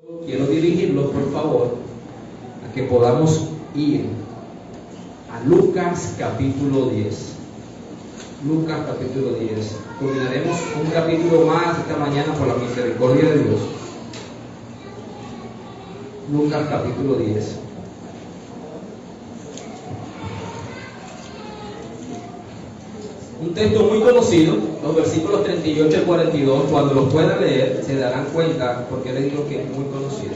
Quiero dirigirlo, por favor, a que podamos ir a Lucas capítulo 10. Lucas capítulo 10. Culminaremos un capítulo más esta mañana por la misericordia de Dios. Lucas capítulo 10. Un texto muy conocido, los versículos 38 y 42, cuando los puedan leer, se darán cuenta porque les digo que es muy conocido.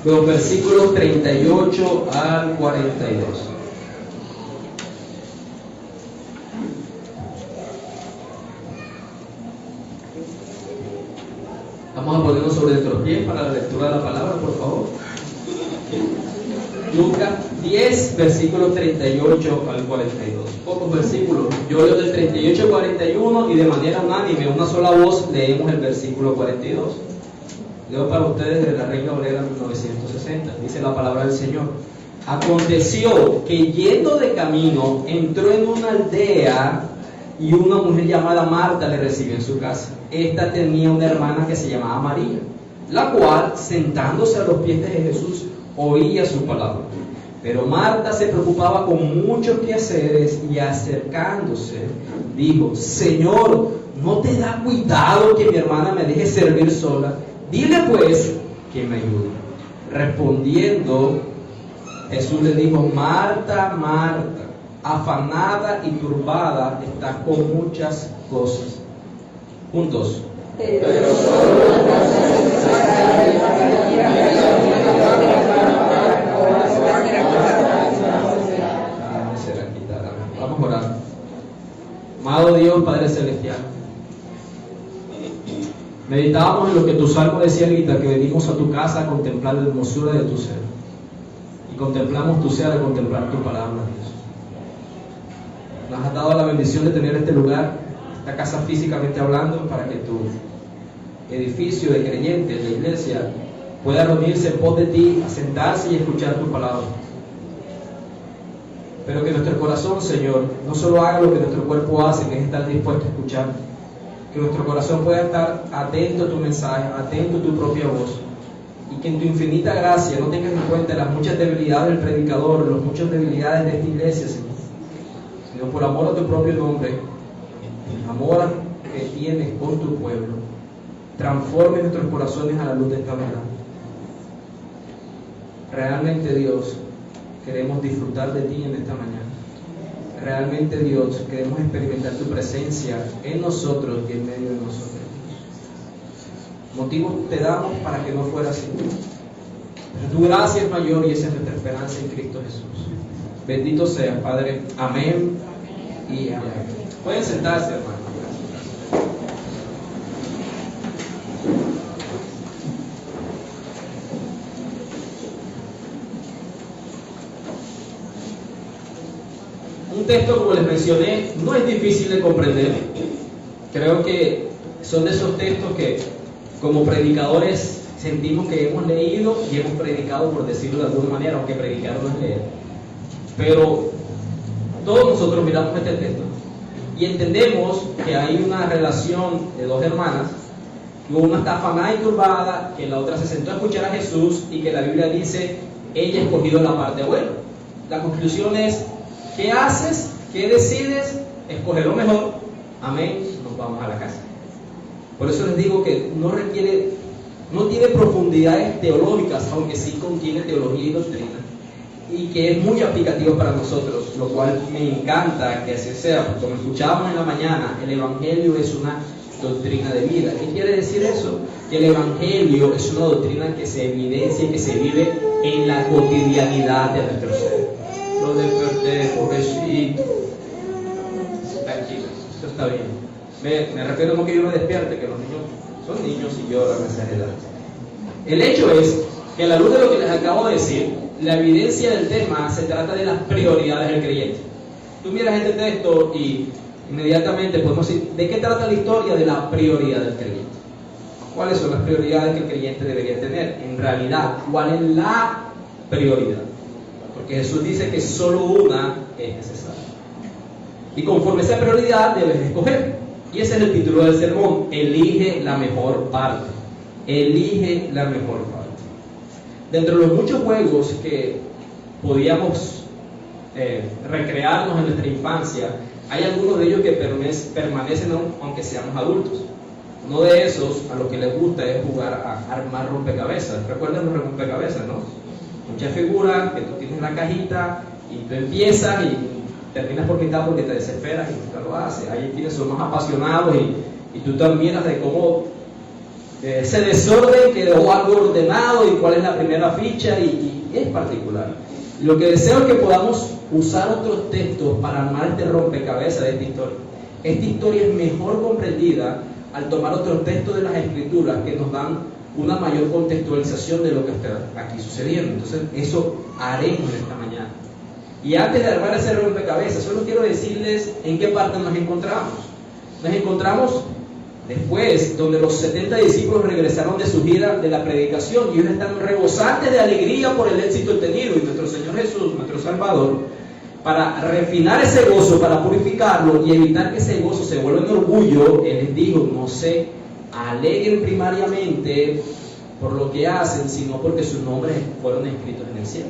Los versículos 38 al 42. Vamos a ponernos sobre nuestros pies para la lectura de la palabra, por favor. Lucas 10, versículos 38 al 42. Pocos versículos. Yo leo del 38 al 41 y de manera unánime, una sola voz, leemos el versículo 42. Leo para ustedes de la Reina Valera 1960. Dice la palabra del Señor. Aconteció que yendo de camino, entró en una aldea y una mujer llamada Marta le recibió en su casa. Esta tenía una hermana que se llamaba María, la cual, sentándose a los pies de Jesús, oía su palabra. Pero Marta se preocupaba con muchos quehaceres y acercándose, dijo: Señor, ¿no te da cuidado que mi hermana me deje servir sola? Dile pues que me ayude. Respondiendo, Jesús le dijo: Marta, Marta, afanada y turbada estás con muchas cosas. Juntos. Pero solo una cosa es necesaria. Vamos a orar. Amado Dios, Padre Celestial, meditábamos en lo que tu salmo decía ahorita, que venimos a tu casa a contemplar la hermosura de tu ser. Y contemplamos tu ser al contemplar tu palabra, Dios. Nos has dado la bendición de tener este lugar, esta casa físicamente hablando, para que tu edificio de creyentes, de iglesia, pueda reunirse en pos de ti, a sentarse y escuchar tu palabra. Pero que nuestro corazón, Señor, no solo haga lo que nuestro cuerpo hace, que es estar dispuesto a escuchar. Que nuestro corazón pueda estar atento a tu mensaje, atento a tu propia voz. Y que en tu infinita gracia no tengas en cuenta las muchas debilidades del predicador, las muchas debilidades de esta iglesia, Señor, sino por amor a tu propio nombre, amor que tienes con tu pueblo, transforme nuestros corazones a la luz de esta verdad. Realmente, Dios, queremos disfrutar de ti en esta mañana. Realmente, Dios, queremos experimentar tu presencia en nosotros y en medio de nosotros. Motivos te damos para que no fuera así. Pero tu gracia es mayor y esa es nuestra esperanza en Cristo Jesús. Bendito sea, Padre. Amén y amén. Pueden sentarse, hermano. Un texto, como les mencioné, no es difícil de comprender. Creo que son de esos textos que, como predicadores, sentimos que hemos leído y hemos predicado, por decirlo de alguna manera, aunque predicar no es leer. Pero todos nosotros miramos este texto y entendemos que hay una relación de dos hermanas, que una está afanada y turbada, que la otra se sentó a escuchar a Jesús y que la Biblia dice, ella ha escogido la parte buena. La conclusión es, ¿qué haces? ¿Qué decides? Escoge lo mejor. Amén. Nos vamos a la casa. Por eso les digo que no tiene profundidades teológicas, aunque sí contiene teología y doctrina, y que es muy aplicativo para nosotros, lo cual me encanta que así sea, porque como escuchábamos en la mañana, el Evangelio es una doctrina de vida. ¿Qué quiere decir eso? Que el Evangelio es una doctrina que se evidencia y que se vive en la cotidianidad de nuestro ser. Lo desperté, pobrecito. Tranquilo, esto está bien. Me refiero no que yo me despierte, que los niños son niños y lloran a esa edad. El hecho es que a la luz de lo que les acabo de decir, la evidencia del tema se trata de las prioridades del creyente. Tú miras este texto y inmediatamente podemos decir, ¿de qué trata la historia? De la prioridad del creyente. ¿Cuáles son las prioridades que el creyente debería tener? En realidad, ¿cuál es la prioridad? porque Jesús dice que solo una es necesaria. Y conforme esa prioridad debes escoger. Y ese es el título del sermón: elige la mejor parte. Elige la mejor parte. Dentro de los muchos juegos que podíamos recrearnos en nuestra infancia, hay algunos de ellos que permanecen aunque seamos adultos. Uno de esos, a lo que les gusta, es jugar a armar rompecabezas. ¿Recuerdan los rompecabezas, no? Muchas figuras que tú tienes en la cajita y tú empiezas y terminas por mitad porque te desesperas y nunca lo haces. Hay quienes son más apasionados y tú también de cómo ese desorden quedó algo ordenado y cuál es la primera ficha y es particular. Lo que deseo es que podamos usar otros textos para armar este rompecabezas de esta historia. Esta historia es mejor comprendida al tomar otros textos de las Escrituras que nos dan una mayor contextualización de lo que está aquí sucediendo. Entonces, eso haremos esta mañana. Y antes de armar ese rompecabezas, solo quiero decirles en qué parte nos encontramos. Nos encontramos después, donde los 70 discípulos regresaron de su gira de la predicación y ellos están rebosantes de alegría por el éxito obtenido. Y nuestro Señor Jesús, nuestro Salvador, para refinar ese gozo, para purificarlo y evitar que ese gozo se vuelva en orgullo, Él les dijo: no se alegren primariamente por lo que hacen, sino porque sus nombres fueron escritos en el cielo.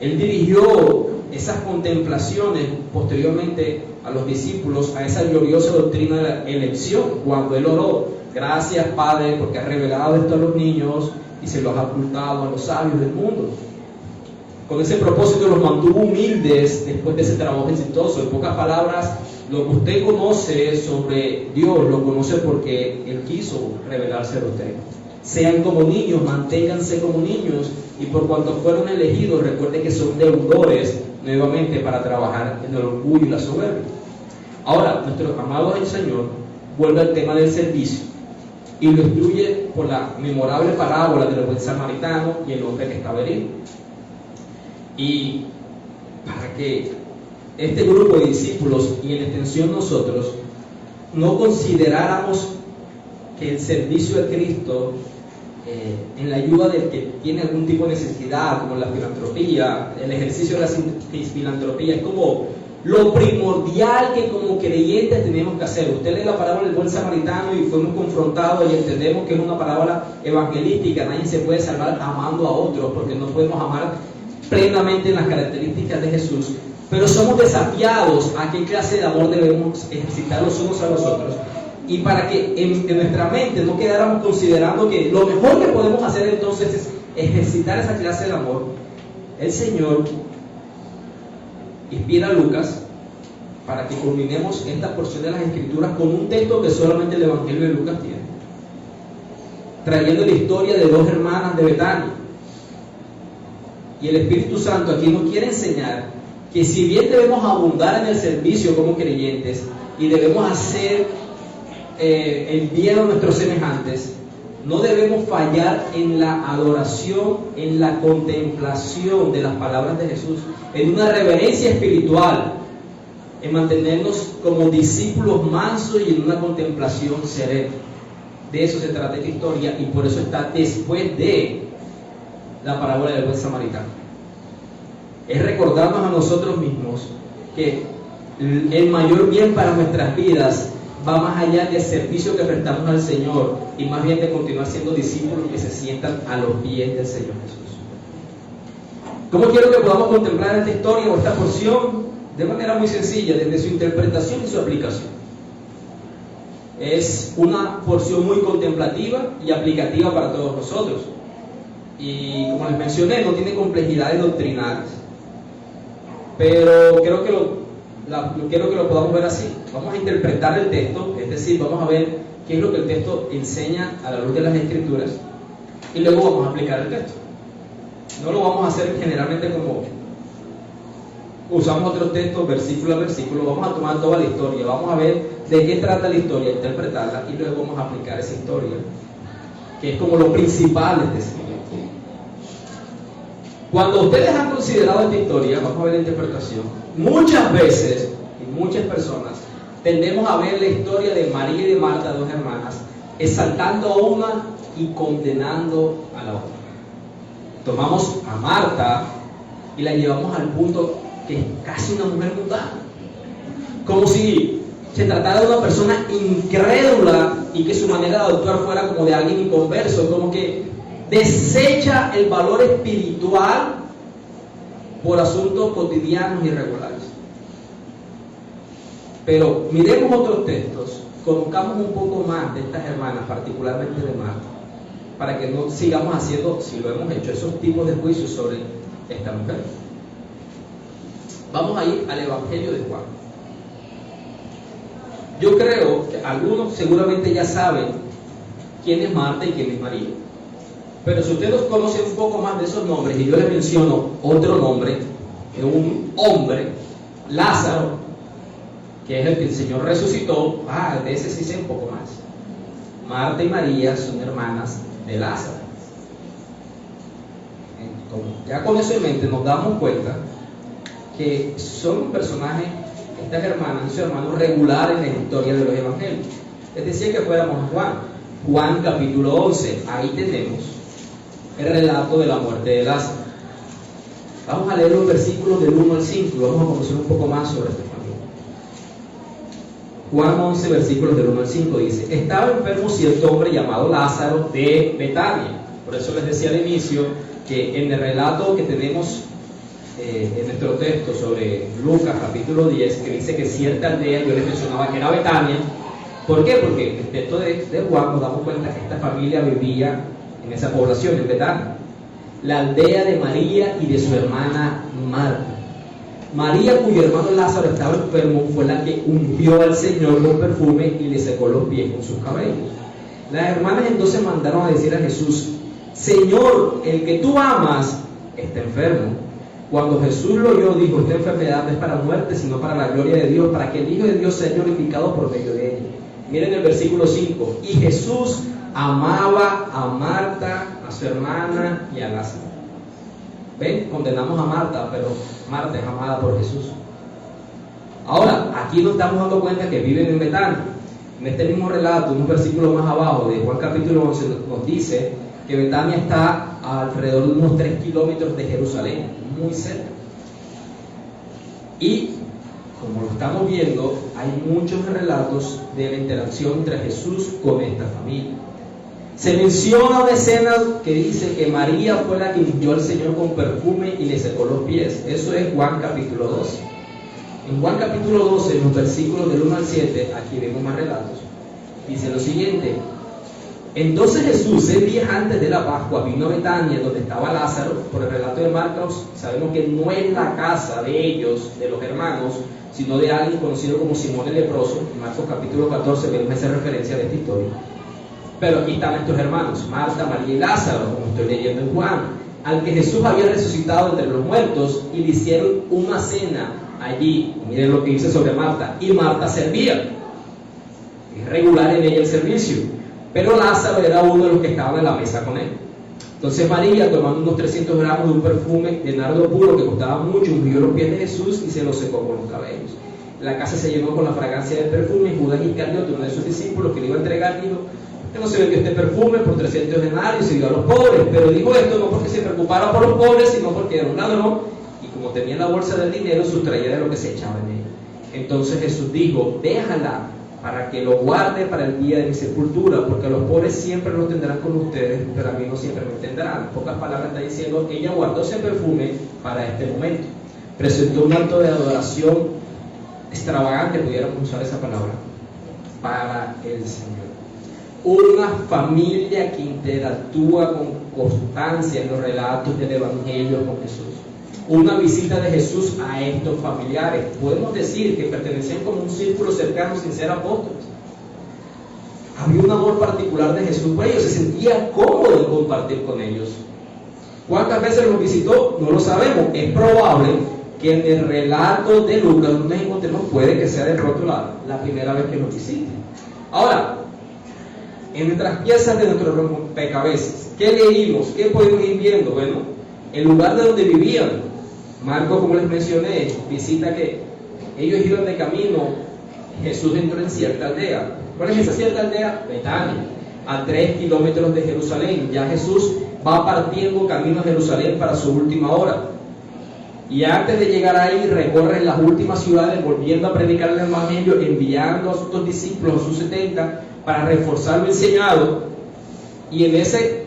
Él dirigió esas contemplaciones posteriormente a los discípulos a esa gloriosa doctrina de la elección, cuando Él oró: gracias, Padre, porque has revelado esto a los niños y se los has ocultado a los sabios del mundo. Con ese propósito los mantuvo humildes después de ese trabajo exitoso. En pocas palabras, lo que usted conoce sobre Dios lo conoce porque Él quiso revelárselo a usted. Sean como niños, manténganse como niños, y por cuanto fueron elegidos, recuerden que son deudores nuevamente para trabajar en el orgullo y la soberbia. Ahora, nuestro amado Señor vuelve al tema del servicio y lo instruye por la memorable parábola del buen samaritano y el hombre que estaba herido. Y para que este grupo de discípulos y en extensión nosotros no consideráramos que el servicio a Cristo en la ayuda del que tiene algún tipo de necesidad, como la filantropía, el ejercicio de la filantropía, es como lo primordial que como creyentes tenemos que hacer. Usted lee la parábola del buen samaritano y fuimos confrontados y entendemos que es una parábola evangelística. Nadie se puede salvar amando a otros, porque no podemos amar plenamente en las características de Jesús, pero somos desafiados a qué clase de amor debemos ejercitar los unos a los otros. Y para que en nuestra mente no quedáramos considerando que lo mejor que podemos hacer entonces es ejercitar esa clase de amor, el Señor inspira a Lucas para que culminemos esta porción de las Escrituras con un texto que solamente el Evangelio de Lucas tiene, trayendo la historia de dos hermanas de Betania. Y el Espíritu Santo aquí nos quiere enseñar que si bien debemos abundar en el servicio como creyentes y debemos hacer el bien a nuestros semejantes, no debemos fallar en la adoración, en la contemplación de las palabras de Jesús, en una reverencia espiritual, en mantenernos como discípulos mansos y en una contemplación serena. De eso se trata esta historia, y por eso está después de la parábola del buen samaritano. Es recordarnos a nosotros mismos que el mayor bien para nuestras vidas va más allá del servicio que prestamos al Señor, y más bien de continuar siendo discípulos que se sientan a los pies del Señor Jesús. ¿Cómo quiero que podamos contemplar esta historia o esta porción? De manera muy sencilla, desde su interpretación y su aplicación. Es una porción muy contemplativa y aplicativa para todos nosotros. Y como les mencioné, no tiene complejidades doctrinales, pero quiero que lo podamos ver así. Vamos a interpretar el texto, es decir, vamos a ver qué es lo que el texto enseña a la luz de las Escrituras, y luego vamos a aplicar el texto. No lo vamos a hacer generalmente como usamos otros textos versículo a versículo. Vamos a tomar toda la historia, vamos a ver de qué trata la historia, interpretarla, y luego vamos a aplicar esa historia, que es como lo principal de este siglo. Cuando ustedes han considerado esta historia, vamos a ver la interpretación. Muchas veces, y muchas personas, tendemos a ver la historia de María y de Marta, dos hermanas, exaltando a una y condenando a la otra. Tomamos a Marta y la llevamos al punto que es casi una mujer mundana. Como si se tratara de una persona incrédula y que su manera de actuar fuera como de alguien inconverso, como que desecha el valor espiritual por asuntos cotidianos y regulares. Pero miremos otros textos, conozcamos un poco más de estas hermanas, particularmente de Marta, para que no sigamos haciendo, si lo hemos hecho, esos tipos de juicios sobre esta mujer. Vamos a ir al Evangelio de Juan. Yo creo que algunos seguramente ya saben quién es Marta y quién es María. Pero si ustedes conocen un poco más de esos nombres, y yo les menciono otro nombre, de un hombre, Lázaro, que es el que el Señor resucitó, de ese sí sé un poco más. Marta y María son hermanas de Lázaro. Ya con eso en mente nos damos cuenta que son personajes, estas hermanas y sus hermanos, regulares en la historia de los evangelios. Les decía que fuéramos a Juan capítulo 11, ahí tenemos el relato de la muerte de Lázaro. Vamos a leer los versículos del 1 al 5 y vamos a conocer un poco más sobre esta familia. Juan 11, versículos del 1 al 5 dice: estaba enfermo cierto hombre llamado Lázaro de Betania. Por eso les decía al inicio que en el relato que tenemos en nuestro texto sobre Lucas capítulo 10, que dice que cierta aldea, yo les mencionaba que era Betania. ¿Por qué? Porque en el texto de Juan nos damos cuenta que esta familia vivía en esa población, en Betania, la aldea de María y de su hermana Marta. María, cuyo hermano Lázaro estaba enfermo, fue la que ungió al Señor con perfume y le secó los pies con sus cabellos. Las hermanas entonces mandaron a decir a Jesús: Señor, el que tú amas está enfermo. Cuando Jesús lo oyó, dijo: esta enfermedad no es para muerte, sino para la gloria de Dios, para que el Hijo de Dios sea glorificado por medio de ella. Miren el versículo 5: y Jesús amaba a Marta, a su hermana y a Lázaro. ¿Ven? Condenamos a Marta, pero Marta es amada por Jesús. Ahora, aquí nos estamos dando cuenta que viven en Betania. En este mismo relato, unos versículos más abajo de Juan capítulo 11, nos dice que Betania está alrededor de unos 3 kilómetros de Jerusalén, muy cerca. Y como lo estamos viendo, hay muchos relatos de la interacción entre Jesús con esta familia. Se menciona una escena que dice que María fue la que ungió al Señor con perfume y le secó los pies. Eso es Juan capítulo 12. En Juan capítulo 12, en los versículos del 1 al 7, aquí vemos más relatos. Dice lo siguiente: entonces Jesús, 6 días antes de la Pascua, vino a Betania, donde estaba Lázaro. Por el relato de Marcos, sabemos que no es la casa de ellos, de los hermanos, sino de alguien conocido como Simón el leproso. En Marcos capítulo 14 vemos esa referencia de esta historia. Pero aquí están estos hermanos, Marta, María y Lázaro, como estoy leyendo en Juan, al que Jesús había resucitado entre los muertos, y le hicieron una cena allí. Miren lo que dice sobre Marta: y Marta servía. Es regular en ella el servicio, pero Lázaro era uno de los que estaban en la mesa con él. Entonces María, tomando unos 300 gramos de un perfume de nardo puro que costaba mucho, ungió los pies de Jesús y se los secó con los cabellos. La casa se llenó con la fragancia del perfume, y Judas Iscariote, uno de sus discípulos que le iba a entregar, dijo: que no se vendió este perfume por 300 denarios y se dio a los pobres. Pero dijo esto no porque se preocupara por los pobres, sino porque era un ladrón, y como tenía la bolsa del dinero, sustraía de lo que se echaba en ella. Entonces Jesús dijo: déjala, para que lo guarde para el día de mi sepultura, porque a los pobres siempre los tendrán con ustedes, pero a mí no siempre me tendrán. En pocas palabras está diciendo que ella guardó ese perfume para este momento. Presentó un acto de adoración extravagante, pudiéramos usar esa palabra, para el Señor. Una familia que interactúa con constancia en los relatos del Evangelio con Jesús. Una visita de Jesús a estos familiares. Podemos decir que pertenecían como un círculo cercano sin ser apóstoles. Había un amor particular de Jesús por ellos, se sentía cómodo en compartir con ellos. ¿Cuántas veces los visitó? No lo sabemos. Es probable que en el relato de Lucas nos encontremos, puede que sea de pronto la primera vez que nos visite. Ahora, en nuestras piezas de nuestro rompecabezas, ¿qué leímos? ¿Qué podemos ir viendo? Bueno, el lugar de donde vivían. Marcos, como les mencioné, visita que ellos iban de camino. Jesús entró en cierta aldea. ¿Cuál es esa cierta aldea? Betania, a 3 kilómetros de Jerusalén. Ya Jesús va partiendo camino a Jerusalén para su última hora. Y antes de llegar ahí, recorren las últimas ciudades, volviendo a predicar el evangelio, enviando a sus discípulos, a sus 70, para reforzar lo enseñado. Y en ese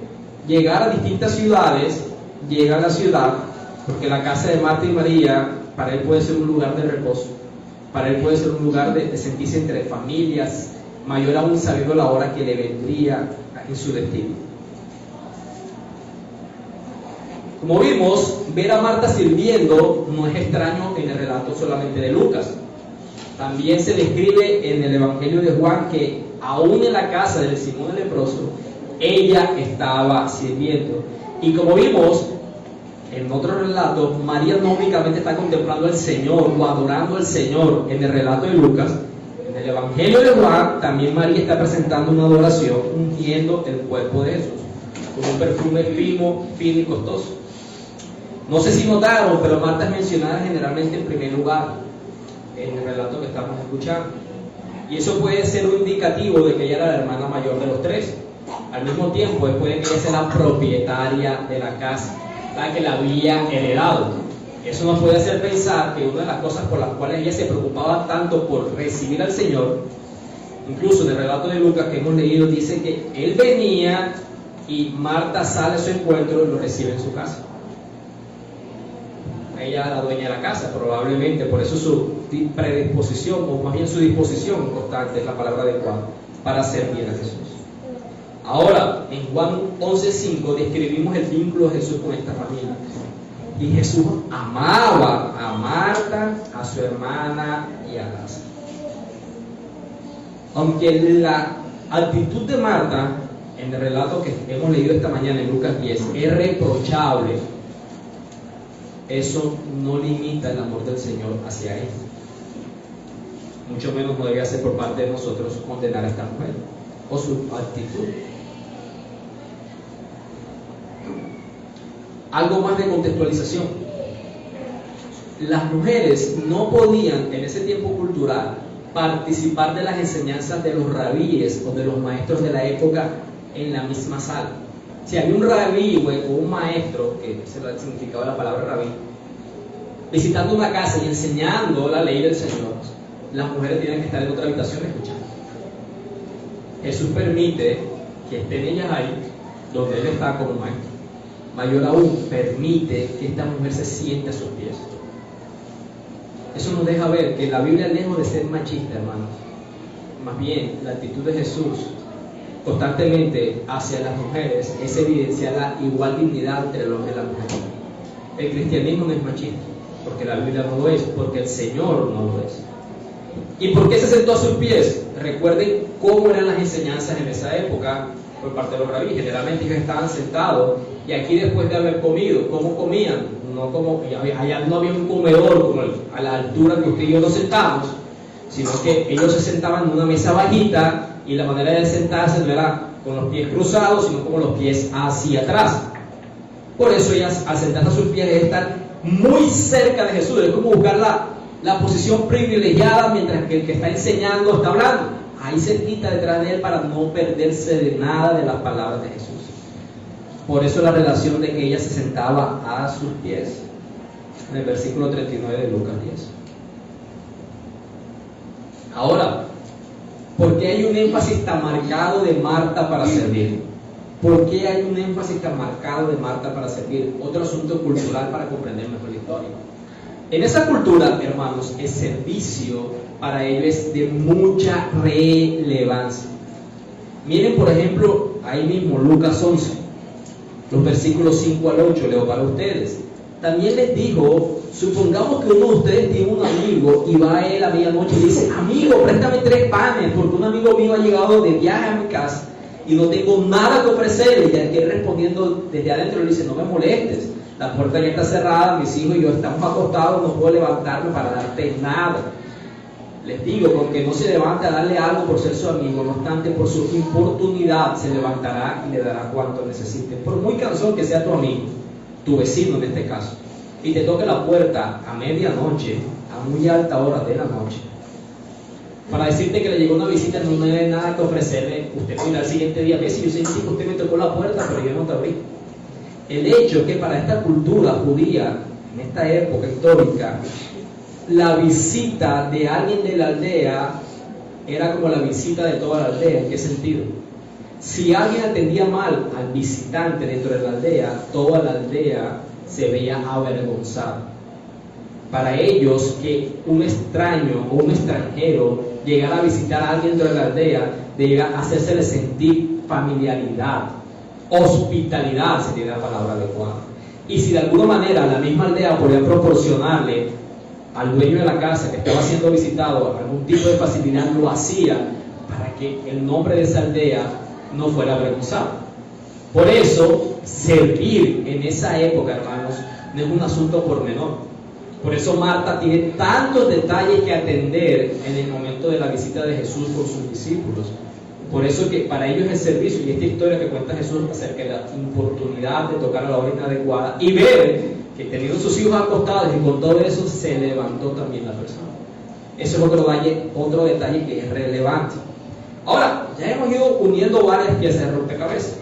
llegar a distintas ciudades, llega a la ciudad, porque la casa de Marta y María, para él puede ser un lugar de reposo, para él puede ser un lugar de sentirse entre familias, mayor aún sabiendo la hora que le vendría en su destino. Como vimos, ver a Marta sirviendo no es extraño en el relato solamente de Lucas. También se describe en el Evangelio de Juan que aún en la casa del Simón el leproso, ella estaba sirviendo. Y como vimos en otro relato, María no únicamente está contemplando al Señor o adorando al Señor en el relato de Lucas. En el Evangelio de Juan también María está presentando una adoración ungiendo el cuerpo de Jesús con un perfume fino y costoso. No sé si notaron, pero Marta es mencionada generalmente en primer lugar en el relato que estamos escuchando. Y eso puede ser un indicativo de que ella era la hermana mayor de los tres. Al mismo tiempo, puede que ella sea la propietaria de la casa, la que la había heredado. Eso nos puede hacer pensar que una de las cosas por las cuales ella se preocupaba tanto por recibir al Señor, incluso en el relato de Lucas que hemos leído, dice que él venía y Marta sale a su encuentro y lo recibe en su casa. Ella era la dueña de la casa, probablemente, por eso su predisposición, o más bien su disposición constante, es la palabra adecuada, para servir a Jesús. Ahora, en Juan 11:5 describimos el vínculo de Jesús con esta familia. Y Jesús amaba a Marta, a su hermana y a Lázaro. Aunque la actitud de Marta, en el relato que hemos leído esta mañana en Lucas 10, es reprochable, eso no limita el amor del Señor hacia ella. Mucho menos no debería ser por parte de nosotros condenar a esta mujer o su actitud. Algo más de contextualización. Las mujeres no podían en ese tiempo cultural participar de las enseñanzas de los rabíes o de los maestros de la época en la misma sala. Si había un rabí o un maestro, que ese era el significado de la palabra rabí, visitando una casa y enseñando la ley del Señor, las mujeres tienen que estar en otra habitación escuchando. Jesús permite que estén ellas ahí, donde Él está como maestro. Mayor aún, permite que esta mujer se siente a sus pies. Eso nos deja ver que la Biblia, lejos de ser machista, hermanos, más bien la actitud de Jesús constantemente hacia las mujeres es evidenciar la igual dignidad entre el hombre y la mujer. El cristianismo no es machista, porque la Biblia no lo es, porque el Señor no lo es. ¿Y por qué se sentó a sus pies? Recuerden cómo eran las enseñanzas en esa época por parte de los rabíes. Generalmente ellos estaban sentados, y aquí después de haber comido, ¿cómo comían? No como, allá no había un comedor como a la altura que usted y yo nos sentamos, sino que ellos se sentaban en una mesa bajita, y la manera de sentarse no era con los pies cruzados, sino como los pies hacia atrás. Por eso ellas, al sentarse a sus pies, están muy cerca de Jesús. Es como buscar la posición privilegiada mientras que el que está enseñando está hablando. Ahí cerquita detrás de él para no perderse de nada de las palabras de Jesús. Por eso la relación de que ella se sentaba a sus pies, en el versículo 39 de Lucas 10. Ahora, ¿por qué hay un énfasis tan marcado de Marta para servir? ¿Por qué hay un énfasis tan marcado de Marta para servir? Otro asunto cultural para comprender mejor la historia. En esa cultura, hermanos, el servicio para ellos es de mucha relevancia. Miren, por ejemplo, ahí mismo, Lucas 11, los versículos 5 al 8, leo para ustedes. También les dijo, supongamos que uno de ustedes tiene un amigo y va a él a medianoche y dice, amigo, préstame 3 panes, porque un amigo mío ha llegado de viaje a mi casa y no tengo nada que ofrecerle. Y aquel respondiendo desde adentro le dice, no me molestes, la puerta ya está cerrada, mis hijos y yo estamos acostados, no puedo levantarme para darte nada. Les digo, porque no se levanta a darle algo por ser su amigo, no obstante por su importunidad se levantará y le dará cuanto necesite. Por muy cansón que sea tu amigo, tu vecino en este caso, y te toque la puerta a medianoche, a muy alta hora de la noche, para decirte que le llegó una visita, no hay nada que ofrecerle, usted puede al siguiente día, ve si yo sentí que usted me tocó la puerta, pero yo no te abrí. El hecho es que para esta cultura judía, en esta época histórica, la visita de alguien de la aldea era como la visita de toda la aldea. ¿En qué sentido? Si alguien atendía mal al visitante dentro de la aldea, toda la aldea se veía avergonzada. Para ellos, que un extraño o un extranjero llegara a visitar a alguien dentro de la aldea, debía hacérsele sentir familiaridad, hospitalidad, sería la palabra adecuada. Y si de alguna manera la misma aldea podía proporcionarle al dueño de la casa que estaba siendo visitado algún tipo de facilidad, lo hacía para que el nombre de esa aldea no fuera avergonzado. Por eso, servir en esa época, hermanos, no es un asunto pormenor. Por eso Marta tiene tantos detalles que atender en el momento de la visita de Jesús por sus discípulos. Por eso que para ellos el servicio, y esta historia que cuenta Jesús acerca de la importunidad de tocar a la hora inadecuada y ver que teniendo sus hijos acostados y con todo eso se levantó también la persona. Eso es otro detalle que es relevante. Ahora, ya hemos ido uniendo varias piezas de rompecabezas.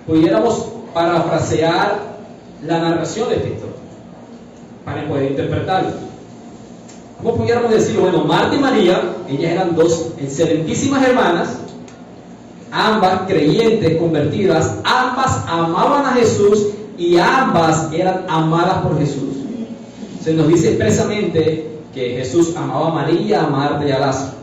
Pudiéramos parafrasear la narración de esta historia para poder interpretarla. ¿Cómo pudiéramos decir? Bueno, Marta y María, ellas eran dos excelentísimas hermanas, ambas creyentes, convertidas, ambas amaban a Jesús y ambas eran amadas por Jesús. Se nos dice expresamente que Jesús amaba a María, a Marta y a Lázaro.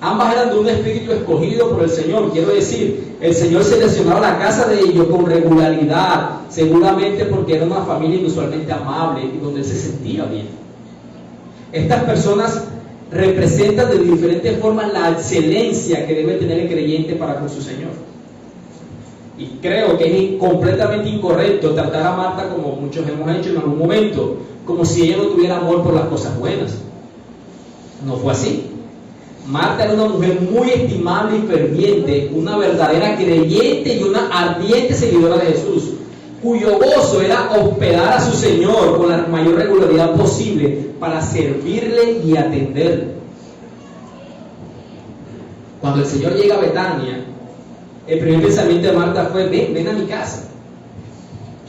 Ambas eran de un espíritu escogido por el Señor. Quiero decir, el Señor seleccionaba la casa de ellos con regularidad, seguramente porque era una familia inusualmente amable y donde Él se sentía bien. Estas personas representan de diferentes formas la excelencia que debe tener el creyente para con su Señor. Y creo que es completamente incorrecto tratar a Marta, como muchos hemos hecho en algún momento, como si ella no tuviera amor por las cosas buenas. No fue así. Marta era una mujer muy estimable y ferviente, una verdadera creyente y una ardiente seguidora de Jesús, cuyo gozo era hospedar a su Señor con la mayor regularidad posible para servirle y atenderle. Cuando el Señor llega a Betania, el primer pensamiento de Marta fue: ven a mi casa,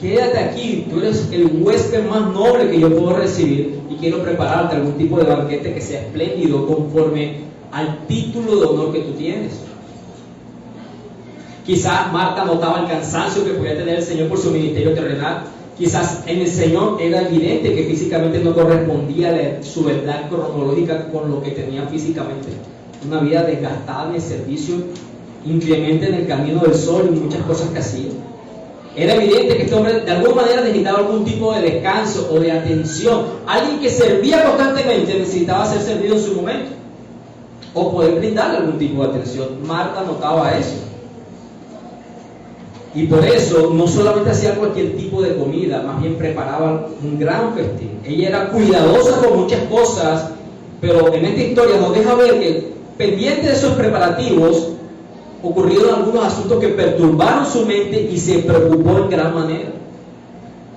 quédate aquí, tú eres el huésped más noble que yo puedo recibir y quiero prepararte algún tipo de banquete que sea espléndido conforme al título de honor que tú tienes. Quizás Marta notaba el cansancio que podía tener el Señor por su ministerio terrenal. Quizás en el Señor era evidente que físicamente no correspondía su verdad cronológica con lo que tenía físicamente. Una vida desgastada en el servicio, inclemente en el camino del sol y muchas cosas que hacía. Era evidente que este hombre de alguna manera necesitaba algún tipo de descanso o de atención. Alguien que servía constantemente necesitaba ser servido en su momento o poder brindarle algún tipo de atención. Marta notaba eso. Y por eso no solamente hacía cualquier tipo de comida, más bien preparaba un gran festín. Ella era cuidadosa con muchas cosas, pero en esta historia nos deja ver que pendiente de esos preparativos ocurrieron algunos asuntos que perturbaron su mente y se preocupó en gran manera.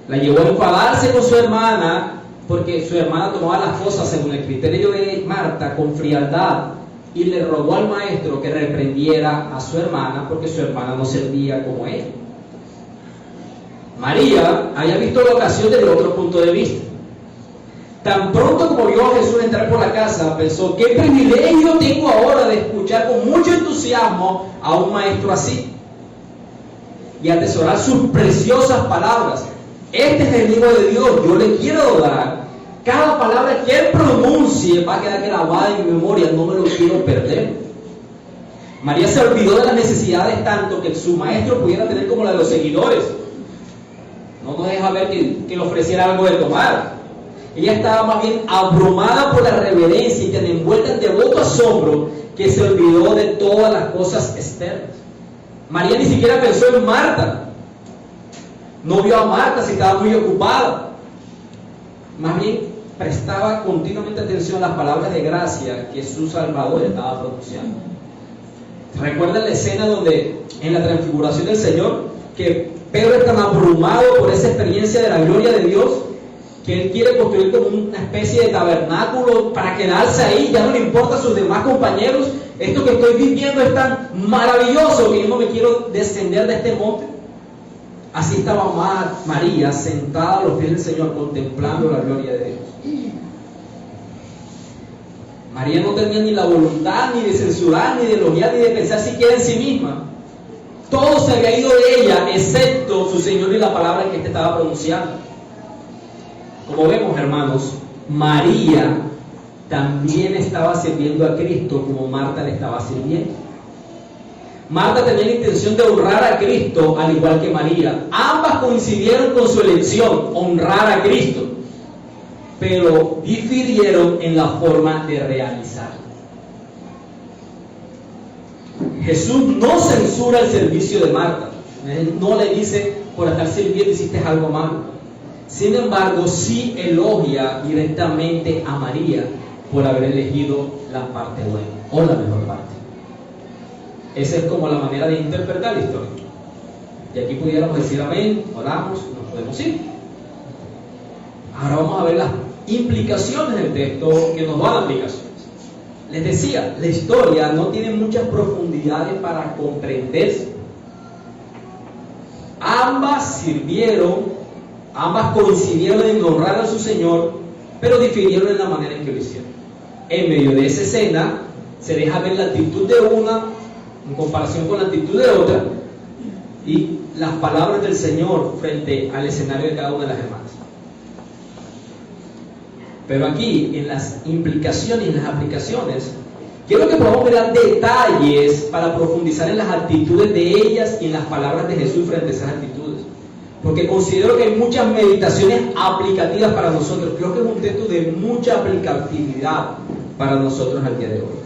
La llevó a enfadarse con su hermana porque su hermana tomaba las cosas según el criterio de Marta con frialdad y le rogó al maestro que reprendiera a su hermana porque su hermana no servía como ella. María había visto la ocasión desde otro punto de vista. Tan pronto como vio a Jesús entrar por la casa, pensó: qué privilegio tengo ahora de escuchar con mucho entusiasmo a un maestro así y atesorar sus preciosas palabras. Este es el Hijo de Dios, yo le quiero adorar. Cada palabra que Él pronuncie va a quedar grabada en mi memoria, no me lo quiero perder. María se olvidó de las necesidades tanto que su maestro pudiera tener como la de los seguidores. No nos deja ver que le ofreciera algo de tomar. Ella estaba más bien abrumada por la reverencia y tan envuelta en devoto asombro que se olvidó de todas las cosas externas. María ni siquiera pensó en Marta. No vio a Marta si estaba muy ocupada. Más bien prestaba continuamente atención a las palabras de gracia que su Salvador estaba pronunciando. ¿Recuerdan la escena donde en la transfiguración del Señor, que Pedro es tan abrumado por esa experiencia de la gloria de Dios que él quiere construir como una especie de tabernáculo para quedarse ahí? Ya no le importa a sus demás compañeros. Esto que estoy viviendo es tan maravilloso que yo no me quiero descender de este monte. Así estaba María sentada a los pies del Señor contemplando la gloria de Dios. María no tenía ni la voluntad ni de censurar, ni de elogiar, ni de pensar siquiera en sí misma. Todo se había ido de ella, excepto su Señor y la palabra que éste estaba pronunciando. Como vemos, hermanos, María también estaba sirviendo a Cristo como Marta le estaba sirviendo. Marta tenía la intención de honrar a Cristo al igual que María. Ambas coincidieron con su elección, honrar a Cristo, pero difirieron en la forma de realizarlo. Jesús no censura el servicio de Marta. Él no le dice, por estar sirviendo hiciste algo malo. Sin embargo, sí elogia directamente a María por haber elegido la parte buena o la mejor parte. Esa es como la manera de interpretar la historia. Y aquí pudiéramos decir amén, oramos, nos podemos ir. Ahora vamos a ver las implicaciones del texto que nos dan aplicaciones. Les decía, la historia no tiene muchas profundidades para comprenderse. Ambas coincidieron en honrar a su Señor, pero difirieron en la manera en que lo hicieron. En medio de esa escena se deja ver la actitud de una en comparación con la actitud de otra y las palabras del Señor frente al escenario de cada una de las hermanas. Pero aquí, en las implicaciones y en las aplicaciones, quiero que podamos ver detalles para profundizar en las actitudes de ellas y en las palabras de Jesús frente a esas actitudes. Porque considero que hay muchas meditaciones aplicativas para nosotros. Creo que es un texto de mucha aplicabilidad para nosotros al día de hoy.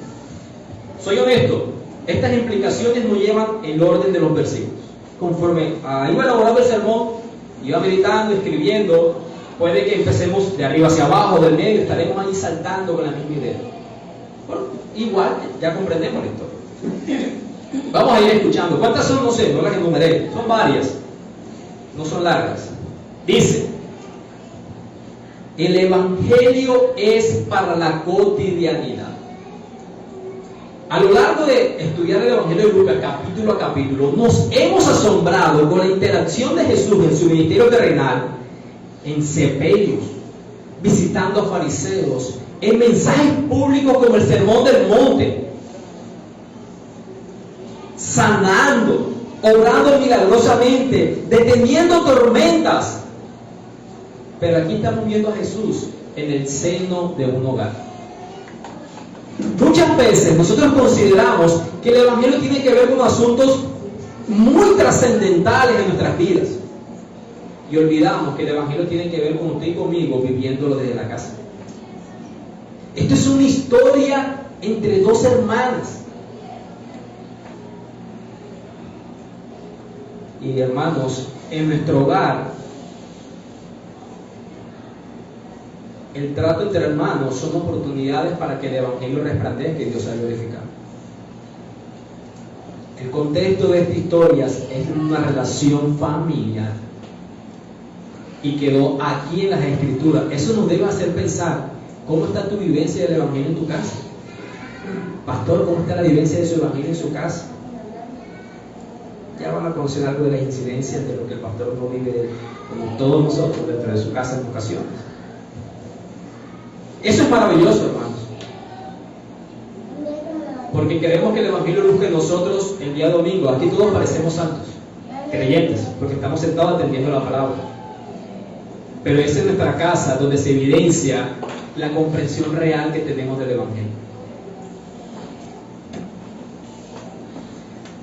Soy honesto, estas implicaciones no llevan el orden de los versículos. Conforme iba elaborando el sermón, iba meditando, escribiendo, puede que empecemos de arriba hacia abajo, del medio, estaremos ahí saltando con la misma idea. Bueno, igual, ya comprendemos la historia. Vamos a ir escuchando. ¿Cuántas son? No sé, no las enumeré. Son varias. No son largas. Dice: el Evangelio es para la cotidianidad. A lo largo de estudiar el Evangelio de Lucas, capítulo a capítulo, nos hemos asombrado con la interacción de Jesús en su ministerio terrenal, en sepelios, visitando a fariseos, en mensajes públicos como el Sermón del Monte, sanando, obrando milagrosamente, deteniendo tormentas. Pero aquí estamos viendo a Jesús en el seno de un hogar. Muchas veces nosotros consideramos que el Evangelio tiene que ver con asuntos muy trascendentales en nuestras vidas. Y olvidamos que el Evangelio tiene que ver con usted y conmigo viviéndolo desde la casa. Esto es una historia entre dos hermanas. Y hermanos, en nuestro hogar, el trato entre hermanos son oportunidades para que el Evangelio resplandezca y Dios sea glorificado. El contexto de esta historia es una relación familiar y quedó aquí en las Escrituras. Eso nos debe hacer pensar cómo está tu vivencia del Evangelio en tu casa. Pastor, ¿cómo está la vivencia de su Evangelio en su casa? Ya van a conocer algo de las incidencias de lo que el pastor no vive, como todos nosotros, dentro de su casa en ocasiones. Eso es maravilloso, hermanos, porque queremos que el Evangelio luzca en nosotros el día domingo. Aquí todos parecemos santos, creyentes, porque estamos sentados atendiendo la palabra. Pero es en nuestra casa donde se evidencia la comprensión real que tenemos del Evangelio.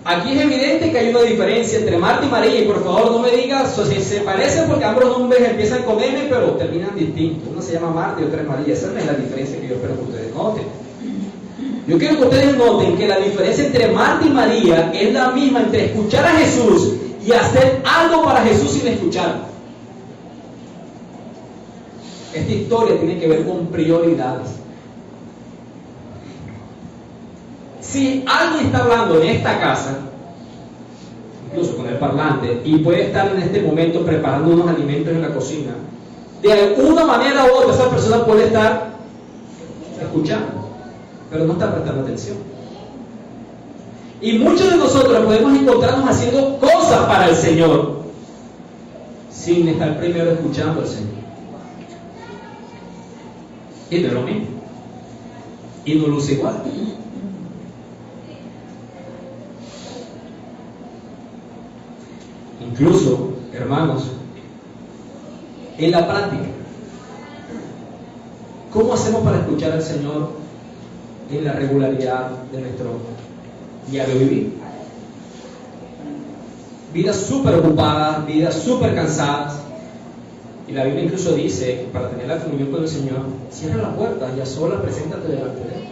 Aquí es evidente que hay una diferencia entre Marta y María, y por favor no me digas, se parecen porque ambos nombres empiezan con M, pero terminan distintos. Uno se llama Marta y otra es María. Esa no es la diferencia que yo espero que ustedes noten. Yo quiero que ustedes noten que la diferencia entre Marta y María es la misma entre escuchar a Jesús y hacer algo para Jesús sin escucharlo. Esta historia tiene que ver con prioridades. Si alguien está hablando en esta casa, incluso con el parlante, y puede estar en este momento preparando unos alimentos en la cocina, de alguna manera u otra esa persona puede estar escuchando, pero no está prestando atención. Y muchos de nosotros podemos encontrarnos haciendo cosas para el Señor, sin estar primero escuchando al Señor. Y no es lo mismo. Y no luce igual. Incluso, hermanos, en la práctica, ¿cómo hacemos para escuchar al Señor en la regularidad de nuestro diario vivir? Vidas súper ocupadas, vidas súper cansadas. Y la Biblia incluso dice que para tener la comunión con el Señor, cierra la puerta y a solas preséntate delante de Él.